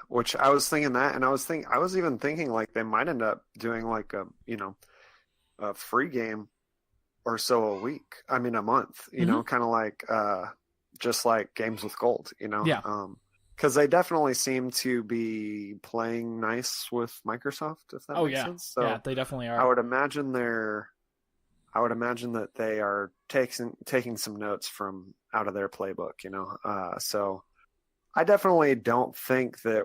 Which I was thinking that, and I was even thinking like they might end up doing like a free game or so a week. I mean, a month. Kind of like just like games with Gold. Yeah. Because they definitely seem to be playing nice with Microsoft, if that makes sense. So yeah, they definitely are. I would imagine that they are taking some notes from out of their playbook, So I definitely don't think that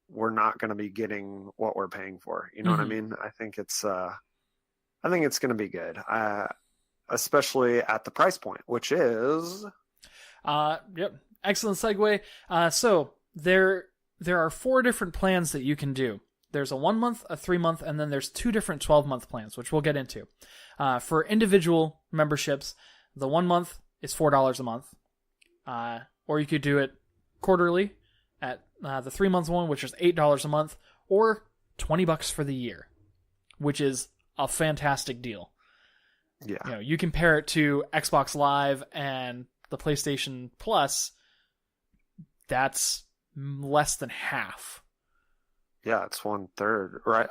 we're not going to be getting what we're paying for. You know what I mean? I think it's going to be good, especially at the price point, which is. Yep. Excellent segue. So there are 4 different plans that you can do. There's a 1 month, a 3 month, and then there's 2 different 12-month plans, which we'll get into. For individual memberships, the 1 month is $4 a month, or you could do it quarterly at the 3 month one, which is $8 a month, or $20 for the year, which is a fantastic deal. Yeah, you compare it to Xbox Live and the PlayStation Plus. That's less than half. Yeah, it's 1/3, right?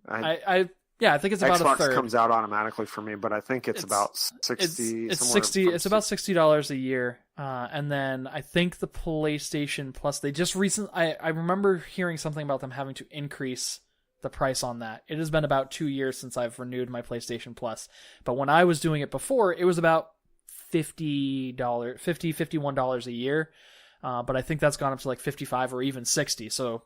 I think it's about Xbox a third. Comes out automatically for me, but I think it's about 60. It's 60. It's about $60 a year, and then I think the PlayStation Plus. They just I remember hearing something about them having to increase the price on that. It has been about 2 years since I've renewed my PlayStation Plus, but when I was doing it before, it was about $51 a year. But I think that's gone up to like 55 or even 60. So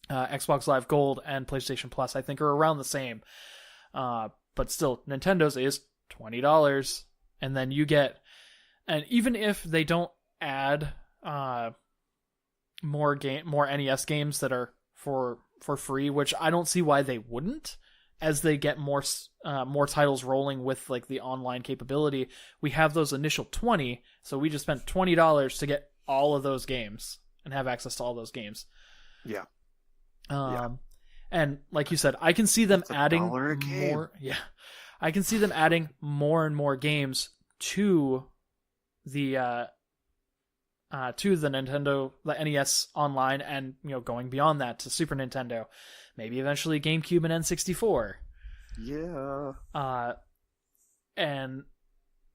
Xbox Live Gold and PlayStation Plus, I think, are around the same. But still, Nintendo's is $20. And then you get, and even if they don't add more NES games that are for free, which I don't see why they wouldn't, as they get more titles rolling with like the online capability, we have those initial 20. So we just spent $20 to get all of those games, and have access to all those games. Yeah. And like you said, I can see them adding more. Yeah, I can see them adding more and more games to the Nintendo, the NES Online, and going beyond that to Super Nintendo, maybe eventually GameCube and N64. Yeah. And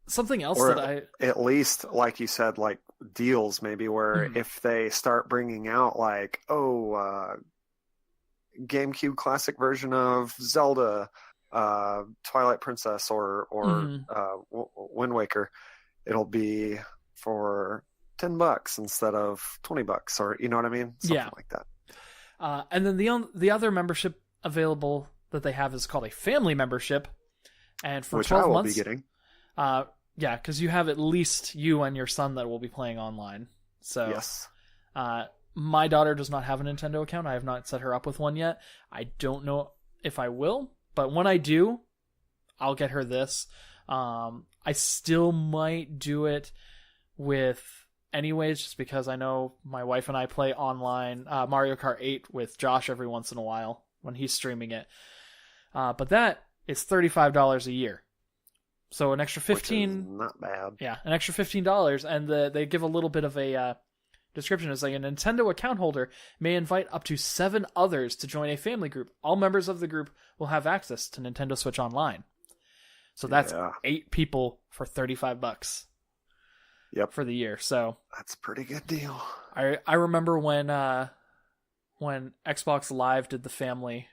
something else or that I at least, like you said, like deals maybe where if they start bringing out like GameCube classic version of Zelda, Twilight Princess, or Wind Waker, it'll be for $10 instead of $20, or you know what I mean? Something like that. And then the other membership available that they have is called a family membership, and for which 12 I will months, be getting. Yeah, because you have at least you and your son that will be playing online. So yes. My daughter does not have a Nintendo account. I have not set her up with one yet. I don't know if I will, but when I do, I'll get her this. I still might do it with anyways, just because I know my wife and I play online Mario Kart 8 with Josh every once in a while when he's streaming it. But that is $35 a year. So an extra $15. Which is not bad. Yeah, an extra $15, and they give a little bit of a description. It's like a Nintendo account holder may invite up to 7 others to join a family group. All members of the group will have access to Nintendo Switch Online. So that's 8 people for $35. Yep. For the year. So that's a pretty good deal. I remember when Xbox Live did the family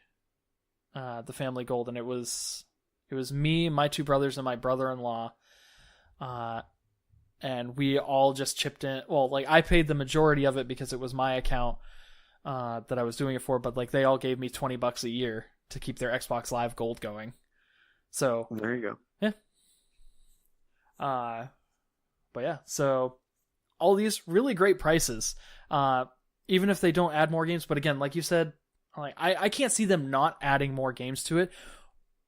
gold, and it was me, my 2 brothers, and my brother-in-law. And we all just chipped in. Well, like I paid the majority of it because it was my account that I was doing it for, but like they all gave me $20 a year to keep their Xbox Live Gold going. So there you go. Yeah. But yeah, so all these really great prices. Even if they don't add more games, but again, like you said, like I can't see them not adding more games to it.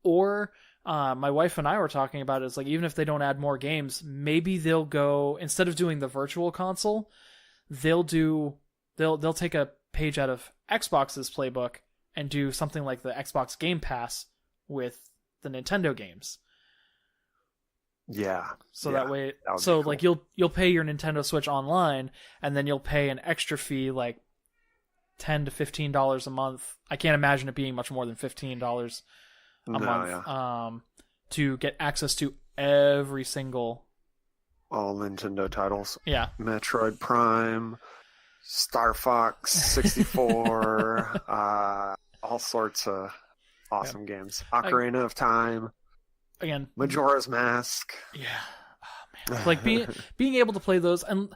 Or my wife and I were talking about it. It's like, even if they don't add more games, maybe they'll go, instead of doing the virtual console, they'll take a page out of Xbox's playbook and do something like the Xbox Game Pass with the Nintendo games. Yeah. So that way, so cool. Like you'll pay your Nintendo Switch Online, and then you'll pay an extra fee like $10 to $15 a month. I can't imagine it being much more than $15 a month. Yeah. To get access to every single all Nintendo titles. Yeah. Metroid Prime, Star Fox 64, all sorts of awesome games. Ocarina of Time. Again, Majora's Mask. Yeah. Oh, man. Like being able to play those, and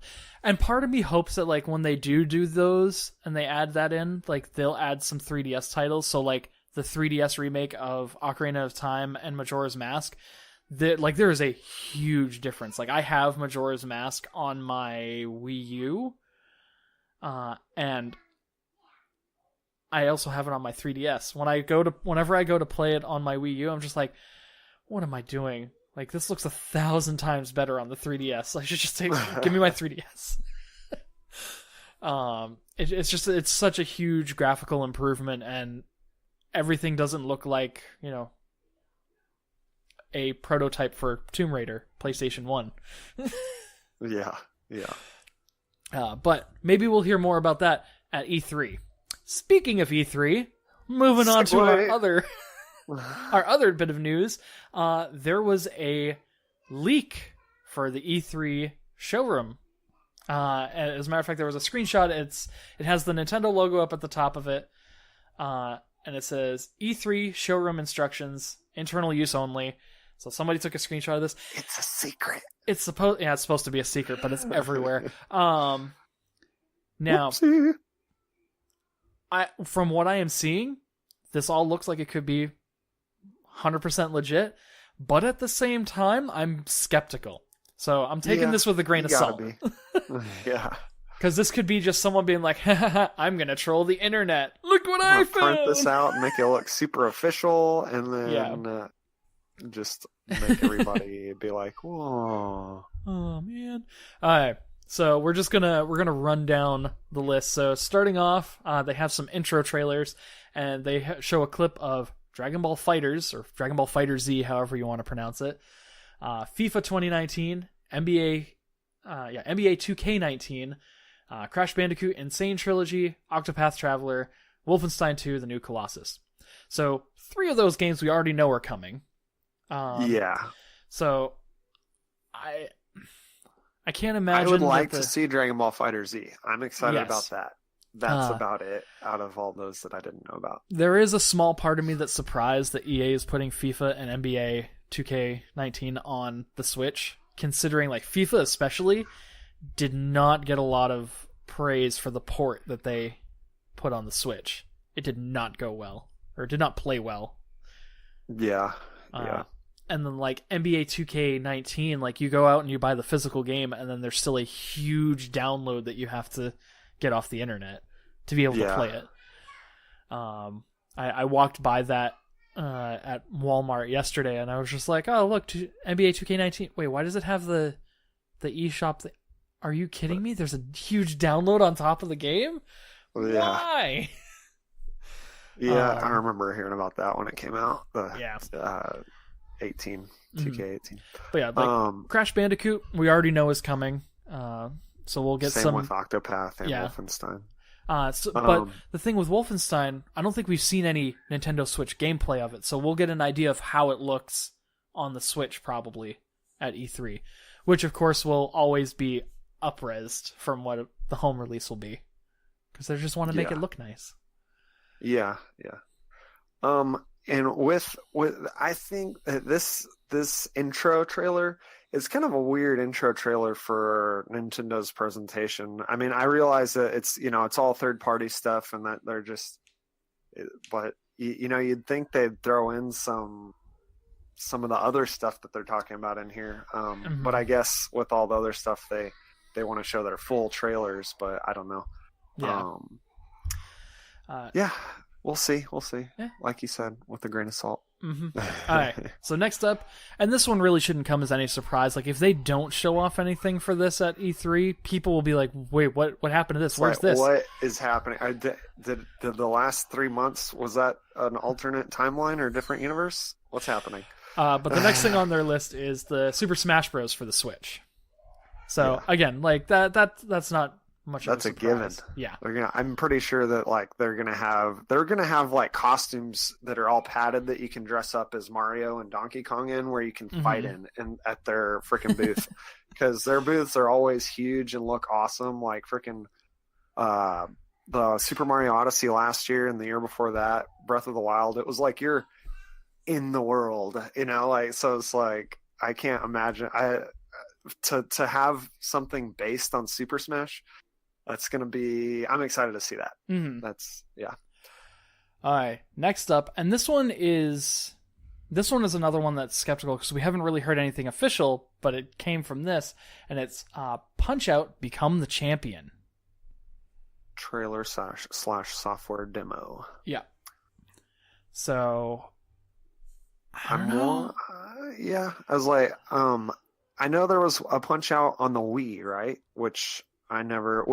part of me hopes that like when they do those and they add that in, like they'll add some 3DS titles. So like the 3DS remake of Ocarina of Time and Majora's Mask, there is a huge difference. Like I have Majora's Mask on my Wii U, and I also have it on my 3DS. Whenever I go to play it on my Wii U, I'm just like, what am I doing? Like, this looks 1,000 times better on the 3DS. I should just give me my 3DS. It's such a huge graphical improvement, and everything doesn't look like, a prototype for Tomb Raider, PlayStation 1. Yeah. But maybe we'll hear more about that at E3. Speaking of E3, moving on to our other bit of news, there was a leak for the E3 showroom. As a matter of fact, there was a screenshot. It has the Nintendo logo up at the top of it, and it says E3 showroom instructions, internal use only. So somebody took a screenshot of this. It's a secret. It's supposed to be a secret, but it's everywhere. Now, whoopsie. From what I am seeing, this all looks like it could be 100% legit, but at the same time, I'm skeptical. So I'm taking this with a grain of salt. Yeah. Because this could be just someone being like, I'm going to troll the internet. Look what I found! Print this out and make it look super official, and then just make everybody be like, whoa. Oh, man. All right. So we're gonna run down the list. So starting off, they have some intro trailers, and they show a clip of Dragon Ball FighterZ, or Dragon Ball FighterZ, however you want to pronounce it. FIFA 2019, NBA 2K19, Crash Bandicoot Insane Trilogy, Octopath Traveler, Wolfenstein 2: The New Colossus. So 3 of those games we already know are coming. So I can't imagine. I would like to see Dragon Ball FighterZ. I'm excited about that. That's about it out of all those that I didn't know about. There is a small part of me that's surprised that EA is putting FIFA and NBA 2K19 on the Switch, considering like FIFA especially did not get a lot of praise for the port that they put on the Switch. It did not go well, or did not play well. Yeah. And then like NBA 2K19, like you go out and you buy the physical game, and then there's still a huge download that you have to get off the internet to be able to play it. I walked by that at Walmart yesterday, and I was just like, oh look, NBA 2K19. Wait, why does it have the eShop? Are you kidding me? There's a huge download on top of the game? Why? Yeah, I remember hearing about that when it came out. 2K18. But yeah, like Crash Bandicoot, we already know is coming. So we'll get same with Octopath and Wolfenstein. But the thing with Wolfenstein, I don't think we've seen any Nintendo Switch gameplay of it, so we'll get an idea of how it looks on the Switch probably at E3, which of course will always be up-resed from what the home release will be, because they just want to make it look nice. Yeah. And with I think that this intro trailer is kind of a weird intro trailer for Nintendo's presentation. I mean, I realize that it's all third party stuff and that they're just, but you'd think they'd throw in some of the other stuff that they're talking about in here. But I guess with all the other stuff, they want to show their full trailers, but I don't know. We'll see. Yeah. Like you said, with a grain of salt. Mm-hmm. All right. So next up, and this one really shouldn't come as any surprise. Like if they don't show off anything for this at E3, people will be like, "Wait, what happened to this? Where's this? What is happening? Did the last 3 months, was that an alternate timeline or a different universe? What's happening?" But the next thing on their list is the Super Smash Bros. For the Switch. So again, like that's not much. That's of a given. Yeah, I'm pretty sure that like they're gonna have like costumes that are all padded that you can dress up as Mario and Donkey Kong in, where you can fight in at their freaking booth, because their booths are always huge and look awesome. Like freaking the Super Mario Odyssey last year and the year before that, Breath of the Wild. It was like you're in the world, like, so it's like I can't imagine to have something based on Super Smash. That's going to be... I'm excited to see that. That's... Yeah. All right. Next up, and this one is another one that's skeptical because we haven't really heard anything official, but it came from this, and it's Punch-Out! Become the Champion. Trailer / software demo. Yeah. So... I was like, I know there was a Punch-Out! On the Wii, right? Which... I never...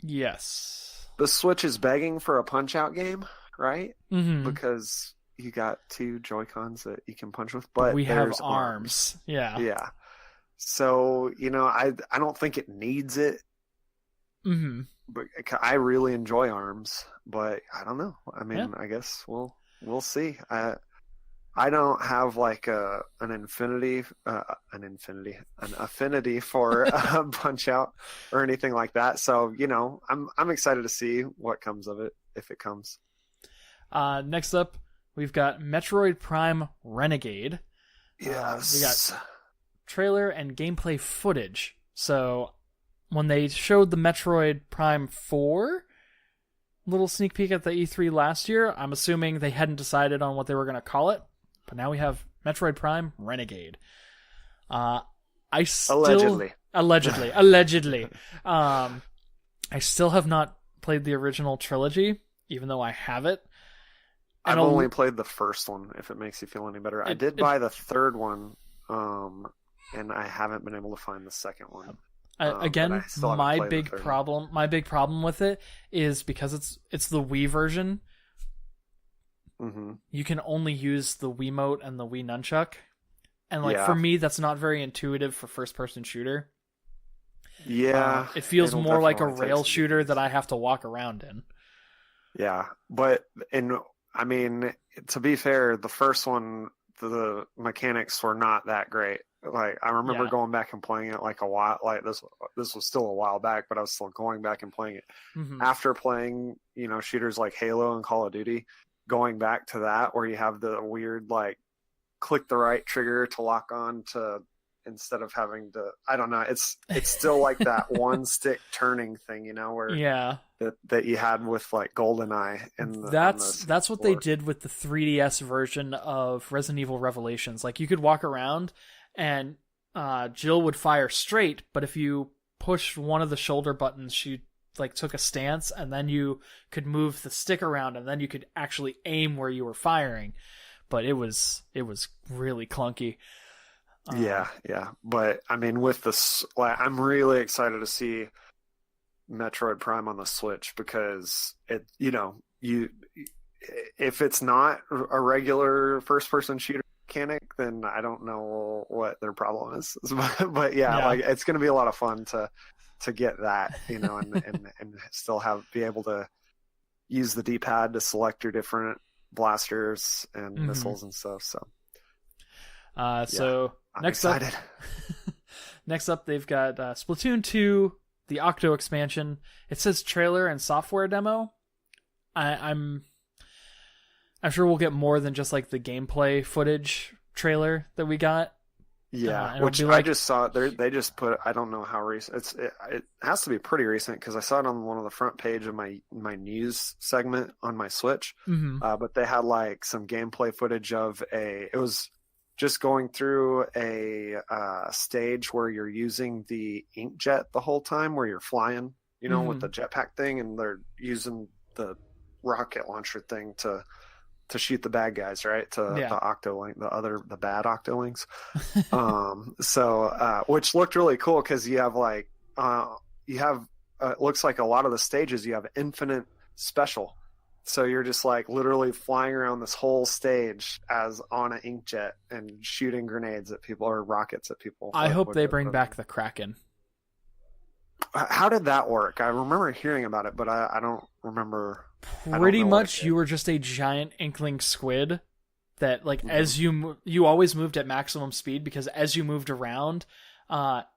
Yes. The Switch is begging for a Punch-Out! Game, right? Mm-hmm. Because you got 2 Joy-Cons that you can punch with, but we have arms. Yeah. Yeah. So, I don't think it needs it. Mm-hmm. But I really enjoy arms, but I don't know. I mean, I guess we'll see. I don't have like an affinity for Punch-Out! Or anything like that. So, I'm excited to see what comes of it, if it comes. Next up, we've got Metroid Prime Renegade. Yes. We got trailer and gameplay footage. So when they showed the Metroid Prime 4 little sneak peek at the E3 last year, I'm assuming they hadn't decided on what they were going to call it. But now we have Metroid Prime Renegade. Allegedly. I still have not played the original trilogy, even though I have it. I've only played the first one, if it makes you feel any better. I did buy the third one, and I haven't been able to find the second one. Again, my big problem with it is because it's the Wii version. Mm-hmm. You can only use the Wiimote and the Wii Nunchuck, and for me, that's not very intuitive for first-person shooter. Yeah, it feels more like a rail shooter that I have to walk around in. Yeah, but I mean, to be fair, the first one, the mechanics were not that great. Like, I remember going back and playing it like a while. Like, this was still a while back, but I was still going back and playing it. Mm-hmm. After playing, shooters like Halo and Call of Duty, going back to that where you have the weird like click the right trigger to lock on to instead of having to, I don't know, it's still like that one stick turning thing, where that you had with like Goldeneye, and that's what they did with the 3DS version of Resident Evil Revelations. Like, you could walk around and Jill would fire straight, but if you pushed one of the shoulder buttons, she like took a stance, and then you could move the stick around, and then you could actually aim where you were firing. But it was really clunky. Yeah. But I mean, with this, I'm really excited to see Metroid Prime on the Switch, because it, if it's not a regular first-person shooter mechanic, then I don't know what their problem is. But like, it's going to be a lot of fun to get that, and still be able to use the D-pad to select your different blasters and missiles and stuff. So, next up, they've got Splatoon 2, the Octo Expansion. It says trailer and software demo. I'm sure we'll get more than just like the gameplay footage trailer that we got. Yeah, which I just saw. They just put. I don't know how recent. It has to be pretty recent, because I saw it on one of the front page of my news segment on my Switch. Mm-hmm. But they had like some gameplay footage of it was just going through a stage where you're using the inkjet the whole time, where you're flying, with the jetpack thing, and they're using the rocket launcher thing to shoot the bad guys, right? The Octolink, the bad Octolinks. Which looked really cool, because you have like, it looks like a lot of the stages you have infinite special. So you're just like literally flying around this whole stage as on an inkjet and shooting grenades at people or rockets at people. I hope they bring back the Kraken. How did that work? I remember hearing about it, but I don't remember. Pretty much, you were just a giant inkling squid that, like, as you always moved at maximum speed, because as you moved around,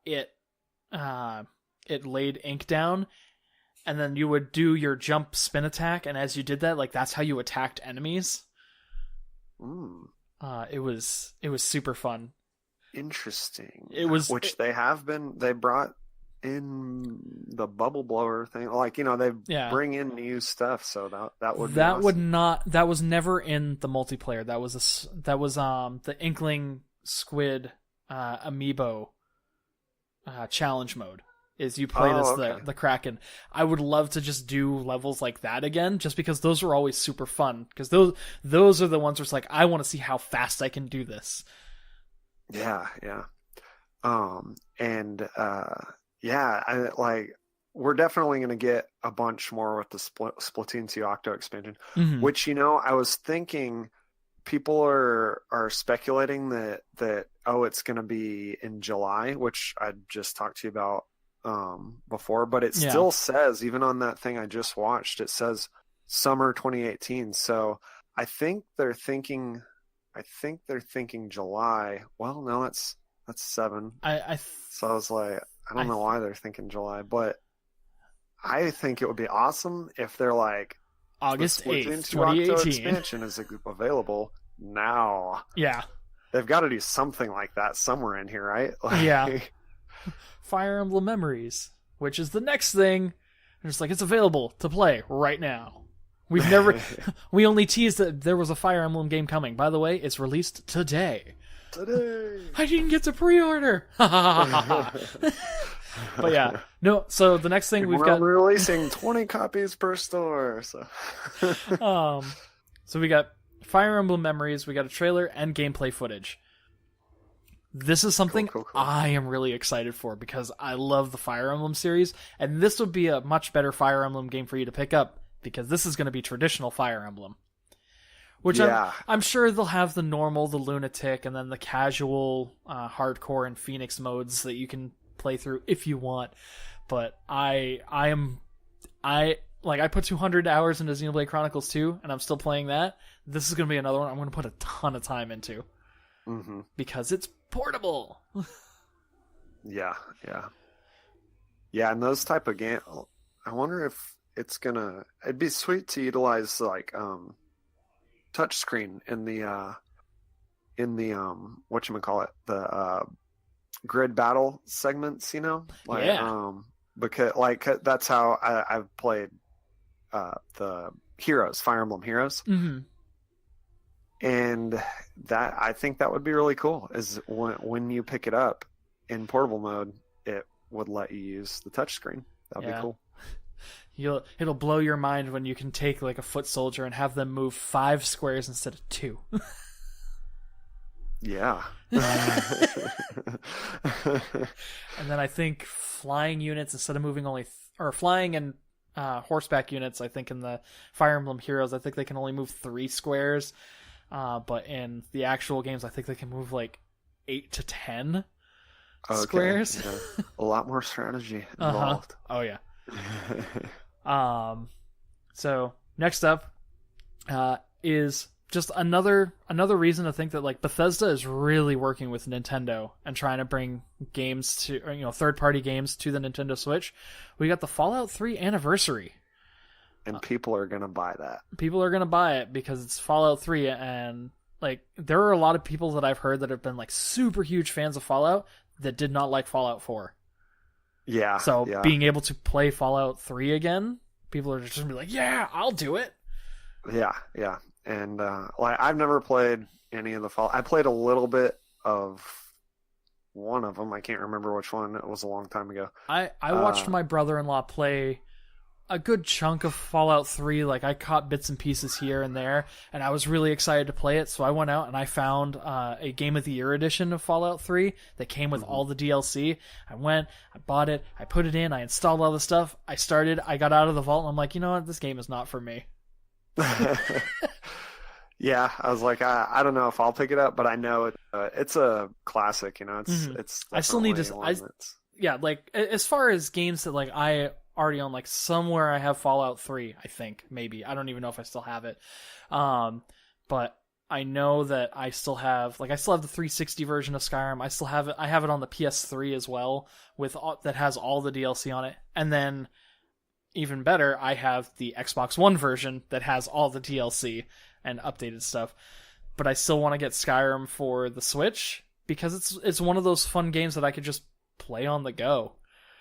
it laid ink down, and then you would do your jump spin attack, and as you did that, like, that's how you attacked enemies. It was super fun. Interesting. They brought in the bubble blower thing, like, they bring in new stuff, so that would be awesome. That was never in the multiplayer. That was the inkling squid amiibo challenge mode, is you played as the Kraken. I would love to just do levels like that again, just because those were always super fun, because those are the ones where it's like, I want to see how fast I can do this. We're definitely going to get a bunch more with the Splatoon 2 Octo Expansion, which, I was thinking people are speculating that it's going to be in July, which I just talked to you about before, but it still says, even on that thing I just watched, it says summer 2018. So I think they're thinking July. Well, no, that's 7. So I was like, I don't know why they're thinking July, but I think it would be awesome if they're like, August 8th, 2018. Octo Expansion is available now. Yeah. They've got to do something like that somewhere in here, right? Fire Emblem Memories, which is the next thing. And it's like, it's available to play right now. We only teased that there was a Fire Emblem game coming. By the way, it's released today. I didn't get to pre-order. But yeah, no. So the next thing we've got, releasing 20 copies per store. So, so we got Fire Emblem Memories. We got a trailer and gameplay footage. This is something Cool. I am really excited for because I love the Fire Emblem series, and this would be a much better Fire Emblem game for you to pick up because this is going to be traditional Fire Emblem. Which I'm sure they'll have the normal, the lunatic, and then the casual, hardcore, and Phoenix modes that you can play through if you want. But I put 200 hours into Xenoblade Chronicles 2, and I'm still playing that. This is going to be another one I'm going to put a ton of time into. Mm-hmm. Because it's portable. Yeah. And those type of games, I wonder if it's gonna, it'd be sweet to utilize like touchscreen in the whatchamacallit, the grid battle segments, because that's how I've played the Heroes, Fire Emblem Heroes. Mm-hmm. And that, I think that would be really cool, is when you pick it up in portable mode, it would let you use the touchscreen. That'd be cool. It'll blow your mind when you can take like a foot soldier and have them move 5 squares instead of 2. Yeah. And then I think flying units, instead of moving only flying and horseback units, I think in the Fire Emblem Heroes, I think they can only move 3 squares. But in the actual games, I think they can move like 8 to 10 squares. Yeah. A lot more strategy involved. Oh yeah. So next up is just another reason to think that like Bethesda is really working with Nintendo and trying to bring games to, third-party games to the Nintendo Switch. We got the Fallout 3 anniversary. And people are going to buy that. People are going to buy it because it's Fallout 3, and like there are a lot of people that I've heard that have been like super huge fans of Fallout that did not like Fallout 4. Yeah. So being able to play Fallout 3 again, people are just going to be like, yeah, I'll do it. Yeah. And I've never played any of the Fallout. I played a little bit of one of them. I can't remember which one. It was a long time ago. I watched my brother-in-law play a good chunk of Fallout 3. Like I caught bits and pieces here and there, and I was really excited to play it. So I went out and I found a Game of the Year edition of Fallout 3 that came with all the DLC. I went, I bought it, I put it in, I installed all the stuff. I got out of the vault, and I'm like, you know what? This game is not for me. Yeah, I was like, I don't know if I'll pick it up, but I know it's a classic. It's. I still need to. Like as far as games that like I already own, like somewhere I have Fallout 3. I think maybe I don't even know if I still have it, but I know that I still have the 360 version of Skyrim. I still have it. I have it on the PS3 as well, that has all the DLC on it, and then even better, I have the Xbox One version that has all the DLC and updated stuff. But I still want to get Skyrim for the Switch because it's one of those fun games that I could just play on the go.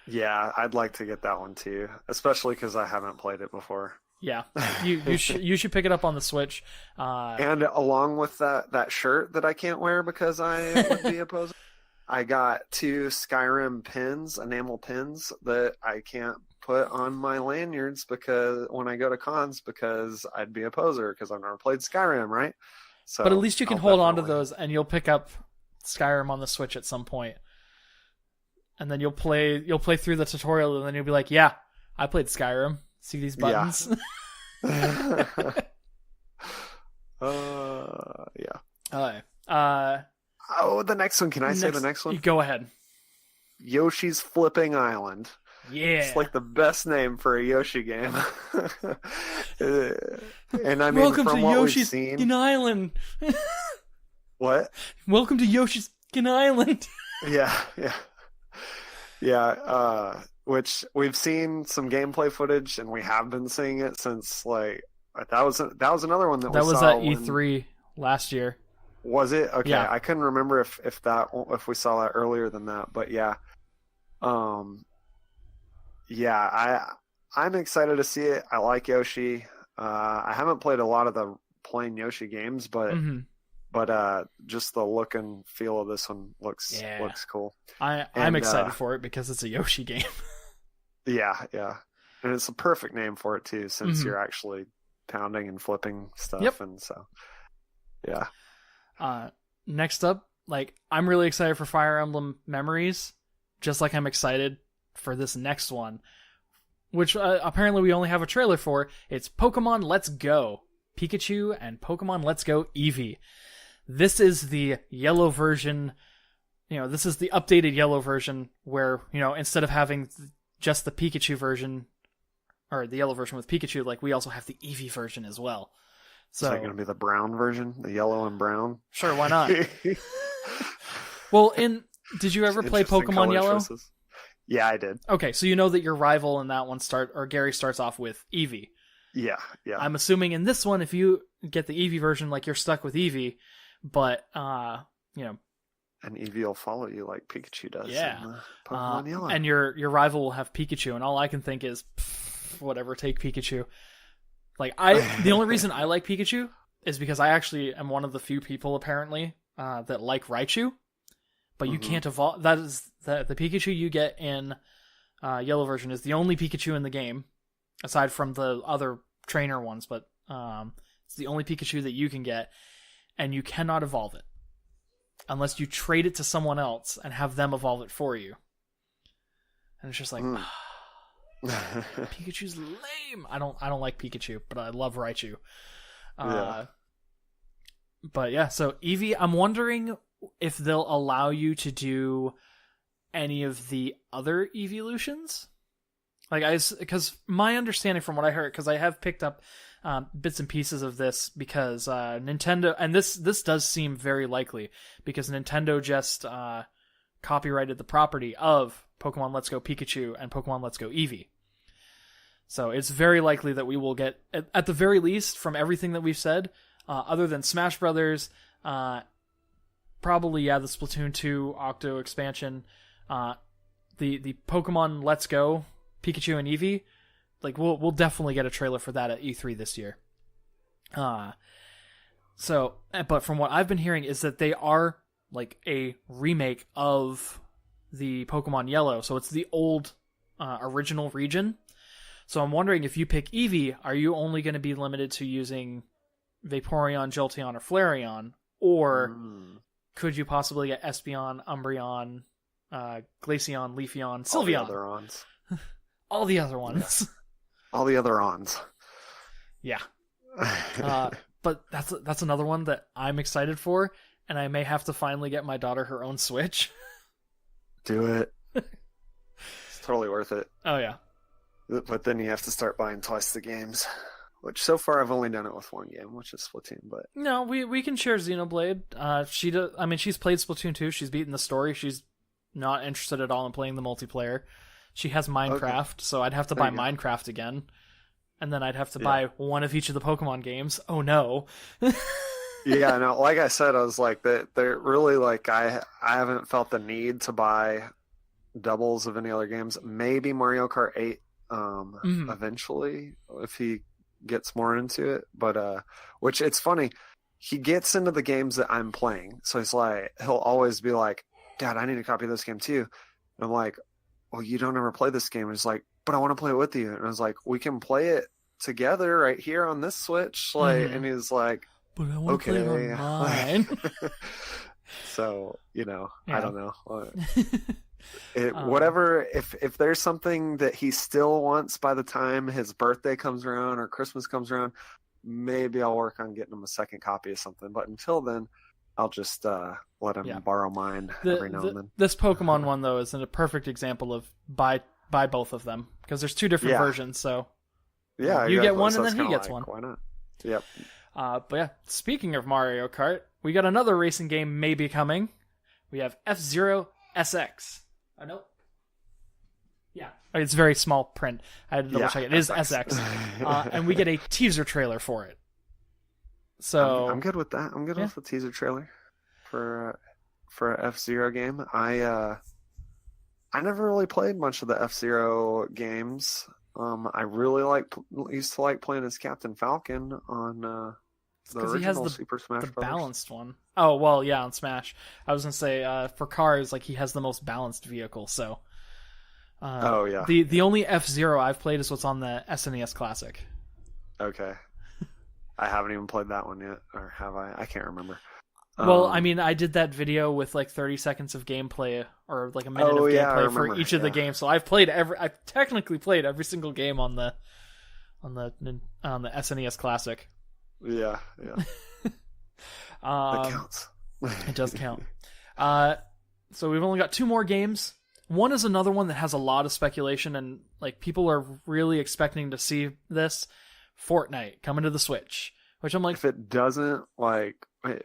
Yeah, I'd like to get that one too, especially because I haven't played it before. Yeah, you should pick it up on the Switch. And along with that shirt that I can't wear because I would be opposed, I got 2 Skyrim pins, enamel pins that I can't put on my lanyards because when I go to cons, because I'd be a poser because I've never played Skyrim, right? So, but at least you can hold on to those, and you'll pick up Skyrim on the Switch at some point, and then you'll play through the tutorial, and then you'll be like, "Yeah, I played Skyrim. See these buttons?" Yeah. The next one. Can I say the next one? Go ahead. Yoshi's Flipping Island. Yeah. It's like the best name for a Yoshi game. And I mean, welcome from to what Yoshi's we've seen... Island. What? Welcome to Yoshi's Island. Yeah. Which we've seen some gameplay footage, and we have been seeing it since like that was another one that we was saw at E3 last year. Was it? Okay, yeah. I couldn't remember if we saw that earlier than that, but yeah. I'm excited to see it. I like Yoshi. I haven't played a lot of the plain Yoshi games, but just the look and feel of this one looks cool. I'm excited for it because it's a Yoshi game. Yeah. And it's a perfect name for it too, since you're actually pounding and flipping stuff. Yep. And so, yeah. Next up, like, I'm really excited for Fire Emblem Memories, just like I'm excited for this next one, which apparently we only have a trailer for. It's Pokemon Let's Go Pikachu and Pokemon Let's Go Eevee. This is the yellow version, this is the updated yellow version where, instead of having just the Pikachu version, or the yellow version with Pikachu, like, we also have the Eevee version as well. So, is that going to be the brown version? The yellow and brown? Sure, why not? Well, did you ever play Pokemon Yellow? Choices. Yeah, I did. Okay, so you know that your rival in that one Gary starts off with Eevee. Yeah. I'm assuming in this one, if you get the Eevee version, like, you're stuck with Eevee, but, And Eevee will follow you like Pikachu does in Pokemon Yellow. And your rival will have Pikachu, and all I can think is, whatever, take Pikachu. Like, the only reason I like Pikachu is because I actually am one of the few people, apparently, that like Raichu. But you can't evolve. That is the Pikachu you get in Yellow version is the only Pikachu in the game, aside from the other trainer ones. But it's the only Pikachu that you can get, and you cannot evolve it unless you trade it to someone else and have them evolve it for you. And it's just like, Pikachu's lame. I don't like Pikachu, but I love Raichu. But yeah, so Eevee, I'm wondering if they'll allow you to do any of the other evolutions. Like, because my understanding from what I heard, because I have picked up bits and pieces of this, because Nintendo, and this does seem very likely, because Nintendo just copyrighted the property of Pokemon Let's Go Pikachu and Pokemon Let's Go Eevee. So it's very likely that we will get, at the very least, from everything that we've said, other than Smash Brothers, probably, the Splatoon 2 Octo Expansion, the Pokemon Let's Go Pikachu and Eevee, like, we'll definitely get a trailer for that at E3 this year. So, but from what I've been hearing is that they are like a remake of the Pokemon Yellow, so it's the old original region. So I'm wondering, if you pick Eevee, are you only going to be limited to using Vaporeon, Jolteon, or Flareon, or could you possibly get Espeon, Umbreon, Glaceon, Leafeon, Sylveon? All the other ones. All the other ons. Yeah. But that's another one that I'm excited for, and I may have to finally get my daughter her own Switch. Do it. It's totally worth it. Oh, yeah. But then you have to start buying twice the games, which so far I've only done it with one game, which is Splatoon. But no, we can share Xenoblade. She's played Splatoon 2. She's beaten the story. She's not interested at all in playing the multiplayer. She has Minecraft, so I'd have to buy Minecraft again, and then I'd have to buy one of each of the Pokemon games. Oh no. Yeah, no. Like I said, I was like, they're really like, I haven't felt the need to buy doubles of any other games. Maybe Mario Kart 8. Eventually, if he gets more into it, but which, it's funny, he gets into the games that I'm playing, so he's like, he'll always be like, Dad, I need a copy of this game too, and I'm like, well, you don't ever play this game, and he's like, but I want to play it with you, and I was like, we can play it together right here on this Switch, like, and he's like, but I want to play it on mine. So, I don't know. Whatever, if there's something that he still wants by the time his birthday comes around or Christmas comes around, maybe I'll work on getting him a second copy of something. But until then, I'll just let him borrow mine every now and then. This Pokemon one, though, is a perfect example of buy both of them, because there's two different versions. So you get one and then he gets one. Why not? Yep. But yeah, speaking of Mario Kart, we got another racing game maybe coming. We have F-Zero SX. Oh, no. Yeah. It's very small print. I had to double check it. It is SX. And we get a teaser trailer for it. So I'm good with that. I'm good with the teaser trailer for an F-Zero game. I never really played much of the F-Zero games. I really used to like playing as Captain Falcon on the original Super Smash Bros. Balanced one. Oh, well, yeah, on Smash. I was going to say, for cars, like, he has the most balanced vehicle, so... oh, yeah. The only F-Zero I've played is what's on the SNES Classic. Okay. I haven't even played that one yet, or have I? I can't remember. Well, I mean, I did that video with like 30 seconds of gameplay or like a minute of gameplay for each of the games. So I've technically played every single game on the SNES Classic. Yeah. That counts. It does count. So we've only got 2 more games. One is another one that has a lot of speculation and like people are really expecting to see this. Fortnite coming to the Switch, which I'm like, if it doesn't, like,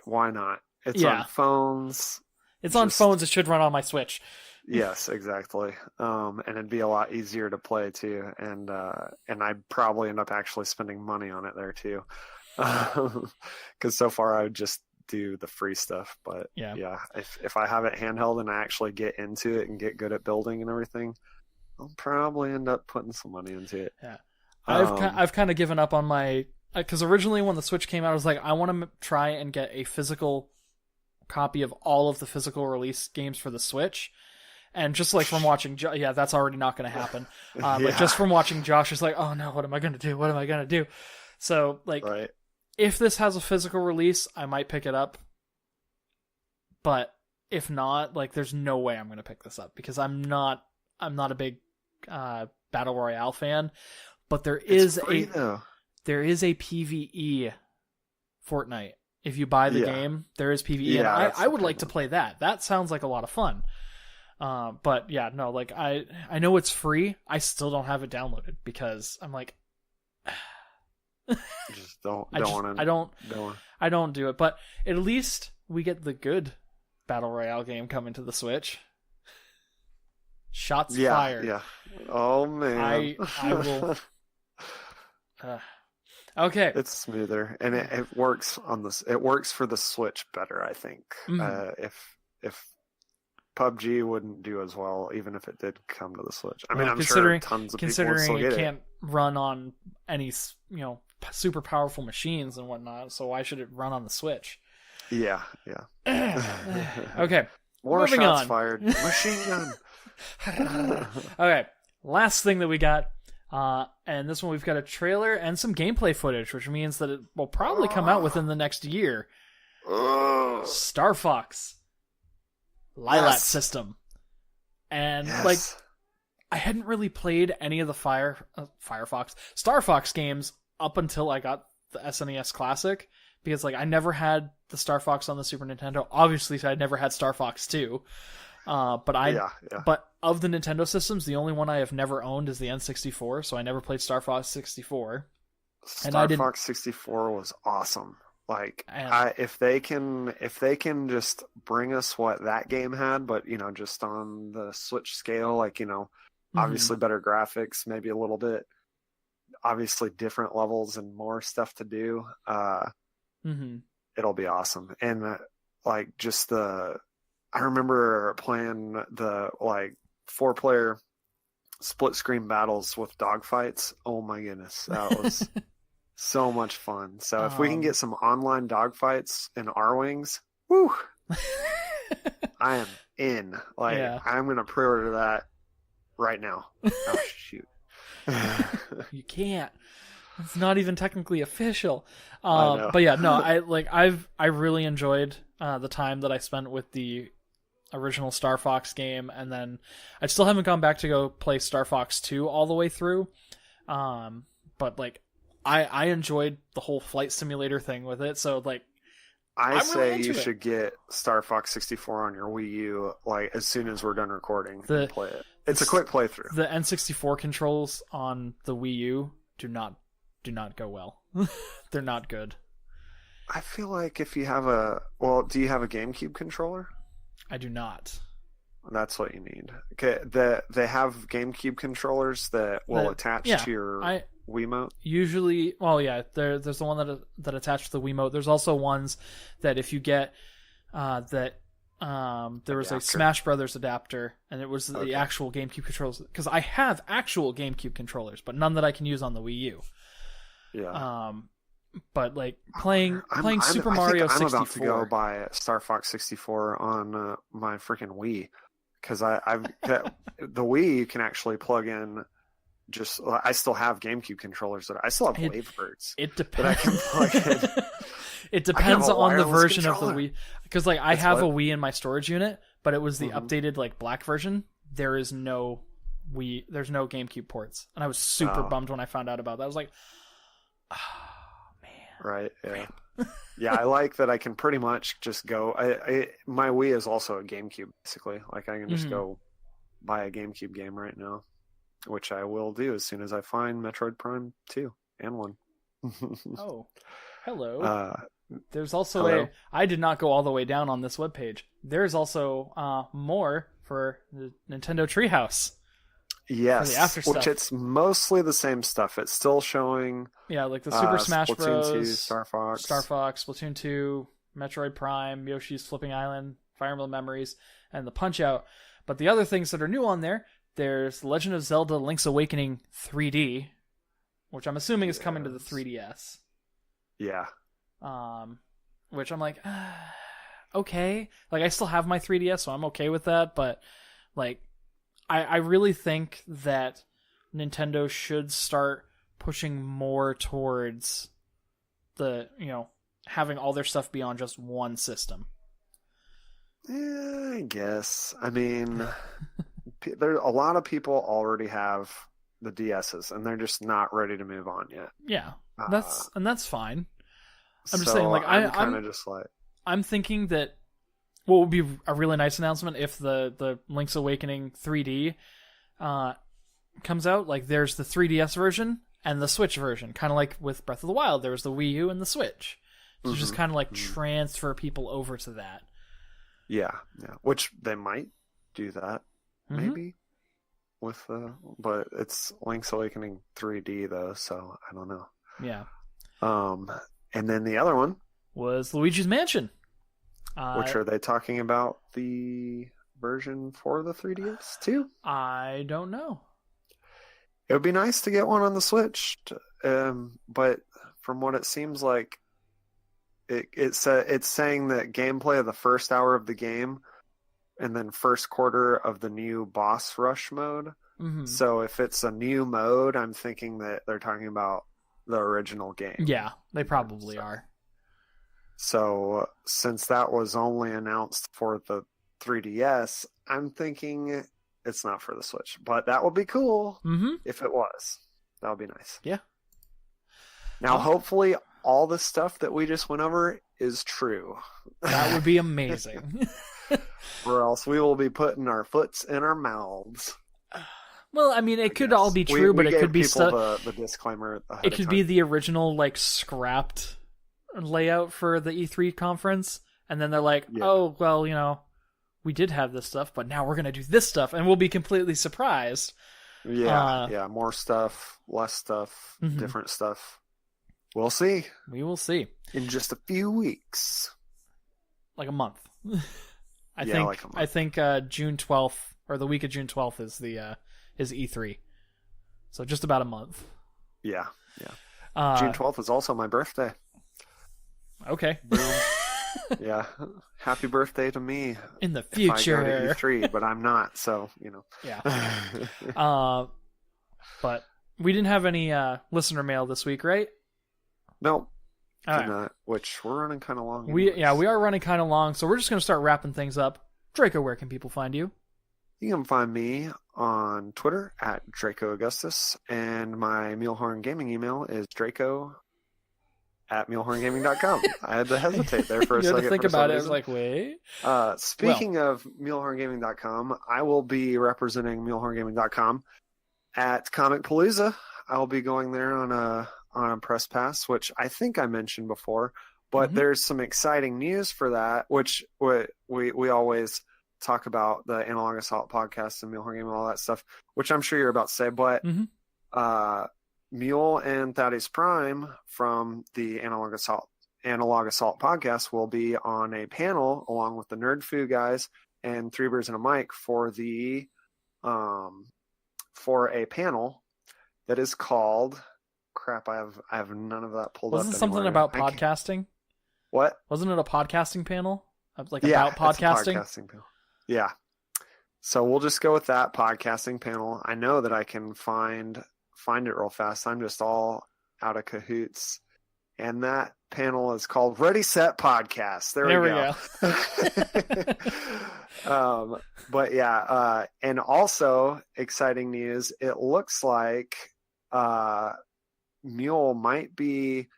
why not? It's on phones. It's on phones. It should run on my Switch. Yes, exactly. And it'd be a lot easier to play too. And I'd probably end up actually spending money on it there too. Because so far I would just do the free stuff. But yeah, if I have it handheld and I actually get into it and get good at building and everything, I'll probably end up putting some money into it. Yeah. I've kind of given up on my, because originally when the Switch came out, I was like, I want to try and get a physical copy of all of the physical release games for the Switch. And just like from watching, that's already not going to happen. But just from watching Josh, it's like, oh no, what am I going to do? What am I going to do? So like, if this has a physical release, I might pick it up. But if not, like, there's no way I'm going to pick this up because I'm not a big Battle Royale fan. But there is a PvE Fortnite. If you buy the game, there is PvE. And I would like to play that. That sounds like a lot of fun. But yeah, no, like I know it's free. I still don't have it downloaded because I'm like, just don't do it. But at least we get the good Battle Royale game coming to the Switch. Shots fired. Yeah. Oh man. I will. Okay. It's smoother and it works on this. It works for the Switch better, I think. Mm-hmm. If PUBG wouldn't do as well, even if it did come to the Switch. I mean, I'm sure tons of people would still get it. Can't run on any, super powerful machines and whatnot. So why should it run on the Switch? Yeah. Okay. More moving shots on. Fired. Machine gun. Okay. Last thing that we got. And this one we've got a trailer and some gameplay footage, which means that it will probably come out within the next year. Star Fox Lilat system. And like, I hadn't really played any of the Star Fox games up until I got the SNES Classic, because like I never had the Star Fox on the Super Nintendo. Obviously, I never had Star Fox 2. But of the Nintendo systems, the only one I have never owned is the N64, so I never played Star Fox 64. Star Fox 64 was awesome. Like, if they can just bring us what that game had, but just on the Switch scale, like obviously better graphics, maybe a little bit, obviously different levels and more stuff to do. It'll be awesome. And like just I remember playing the 4-player split screen battles with dogfights. Oh my goodness, that was so much fun. So if we can get some online dogfights in R-Wings, woo! I am in. I'm gonna pre-order that right now. Oh shoot! You can't. It's not even technically official. But yeah, no, I really enjoyed the time that I spent with the original Star Fox game, and then I still haven't gone back to go play Star Fox 2 all the way through. But like I enjoyed the whole flight simulator thing with it, so like I say you should get Star Fox 64 on your Wii U as soon as we're done recording and play it. It's a quick playthrough. The N64 controls on the Wii U do not go well. They're not good. I feel like if you have do you have a GameCube controller? I do not. That's what you need. Okay, they have GameCube controllers that will attach to your Wiimote. Usually, there's the one that attached to the Wiimote. There's also ones that if you get there was a Smash Brothers adapter, and it was the actual GameCube controllers. Because I have actual GameCube controllers, but none that I can use on the Wii U. Yeah. But like playing Super Mario 64. I'm about to go buy Star Fox 64 on my freaking Wii, because I've the Wii you can actually plug in I still have GameCube controllers I still have Wavebirds. It that I can depends. plug in. It depends on the version controller. of the Wii. Because like I have a Wii in my storage unit, but it was the updated like black version. There is no Wii. There's no GameCube ports, and I was super bummed when I found out about that. I was like, oh man. Right. Yeah. Yeah. I like that I can pretty much just go. My Wii is also a GameCube basically. Like I can just go buy a GameCube game right now, which I will do as soon as I find Metroid Prime 2 and 1. Oh, hello. There's also I did not go all the way down on this webpage. There's also more for the Nintendo Treehouse. Yes, which it's mostly the same stuff. It's still showing... Yeah, like the Super Smash Bros. Splatoon 2, Star Fox, Splatoon 2, Metroid Prime, Yoshi's Flipping Island, Fire Emblem Memories, and the Punch-Out! But the other things that are new on there, there's Legend of Zelda Link's Awakening 3D, which I'm assuming is coming to the 3DS. Yeah. Which I'm like, okay. Like, I still have my 3DS, so I'm okay with that, but, like, I really think that Nintendo should start pushing more towards the, having all their stuff be on just one system. Yeah, I guess. I mean, there a lot of people already have the DSs, and they're just not ready to move on yet. Yeah, that's fine. I'm just so saying, like, I'm kind of just like... I'm thinking that what would be a really nice announcement if the Link's Awakening 3D comes out. Like, there's the 3DS version and the Switch version. Kind of like with Breath of the Wild, there was the Wii U and the Switch. So just kind of like transfer people over to that. Yeah. Which they might do that, maybe. With but it's Link's Awakening 3D, though, so I don't know. Yeah. And then the other one was Luigi's Mansion. Which are they talking about the version for the 3DS too? I don't know. It would be nice to get one on the Switch, but from what it seems like, it's saying that gameplay of the first hour of the game and then first quarter of the new boss rush mode. So if it's a new mode, I'm thinking that they're talking about the original game. Yeah, they probably are. So, since that was only announced for the 3DS, I'm thinking it's not for the Switch. But that would be cool if it was. That would be nice. Yeah. Now, hopefully, all the stuff that we just went over is true. That would be amazing. Or else we will be putting our foots in our mouths. Well, I mean, it could all be true, but it could be stuff. The disclaimer. It could be the original, like, scrapped layout for the E3 conference, and then they're like, oh, well, we did have this stuff, but now we're going to do this stuff, and we'll be completely surprised. Yeah, more stuff, less stuff, different stuff. We'll see. We will see. In just a few weeks. Like a month. I think June 12th, or the week of June 12th is E3. So just about a month. Yeah. June 12th is also my birthday. Okay. Boom. Yeah. Happy birthday to me. In the future. If I go to E3, but I'm not, so, Yeah. But we didn't have any listener mail this week, right? Nope. Not, which we're running kind of long. We are running kind of long, so we're just going to start wrapping things up. Draco, where can people find you? You can find me on Twitter at Draco Augustus, and my Mulehorn Gaming email is draco@mulehorngaming.com. I had to hesitate there for a second. You had to think about it. I was like, wait. Speaking of mulehorngaming.com, I will be representing mulehorngaming.com at Comic Palooza. I will be going there on a press pass, which I think I mentioned before, but there's some exciting news for that, which we always talk about, the Analog Assault podcast and Mulehorn Gaming and all that stuff, which I'm sure you're about to say, but Mule and Thaddeus Prime from the Analog Assault podcast will be on a panel along with the Nerd Foo guys and Three Beers and a Mic for a panel that is called crap. I have none of that pulled up. Wasn't something about podcasting? What? Wasn't it a podcasting panel? Like about podcasting? Podcasting panel. Yeah. So we'll just go with that podcasting panel. I know that I can find find it real fast. I'm just all out of cahoots. And that panel is called Ready Set Podcast. There we go. But yeah, and also exciting news. It looks like Mule might be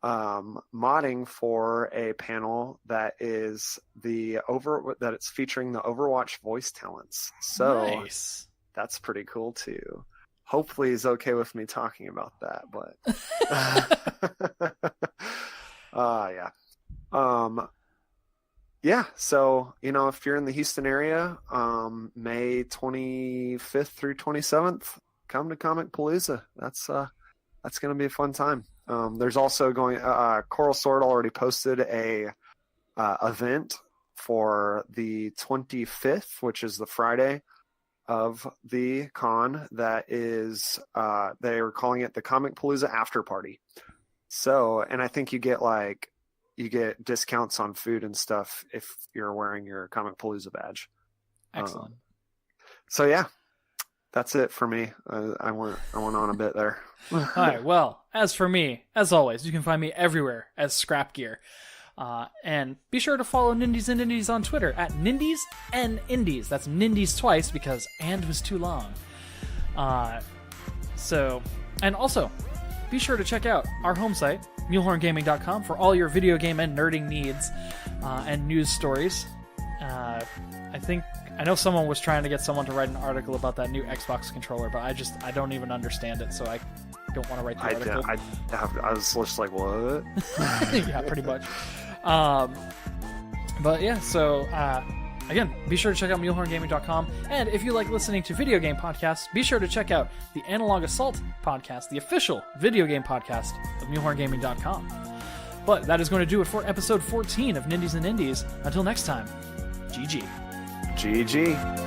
modding for a panel that is that it's featuring the Overwatch voice talents. So nice. That's pretty cool too. Hopefully he's okay with me talking about that, but yeah. So, if you're in the Houston area, May 25th through 27th, come to Comic Palooza. That's going to be a fun time. There's also Coral Sword already posted a event for the 25th, which is the Friday of the con. That is, they are calling it the Comic Palooza After Party. So, and I think you get discounts on food and stuff if you're wearing your Comic Palooza badge. Excellent. So yeah, that's it for me. I went on a bit there. All right. Well, as for me, as always, you can find me everywhere as ScrapGear. And be sure to follow Nindies and Indies on Twitter at Nindies and Indies. That's Nindies twice because "and" was too long. And also, be sure to check out our home site, mulehorngaming.com, for all your video game and nerding needs and news stories. I know someone was trying to get someone to write an article about that new Xbox controller, but I don't even understand it, so I don't want to write the article. I was just like, what? Yeah, pretty much. But yeah, so again, be sure to check out mulehorngaming.com, and if you like listening to video game podcasts, be sure to check out the Analog Assault podcast, the official video game podcast of mulehorngaming.com. But that is going to do it for episode 14 of Nindies and Indies. Until next time, GG. GG.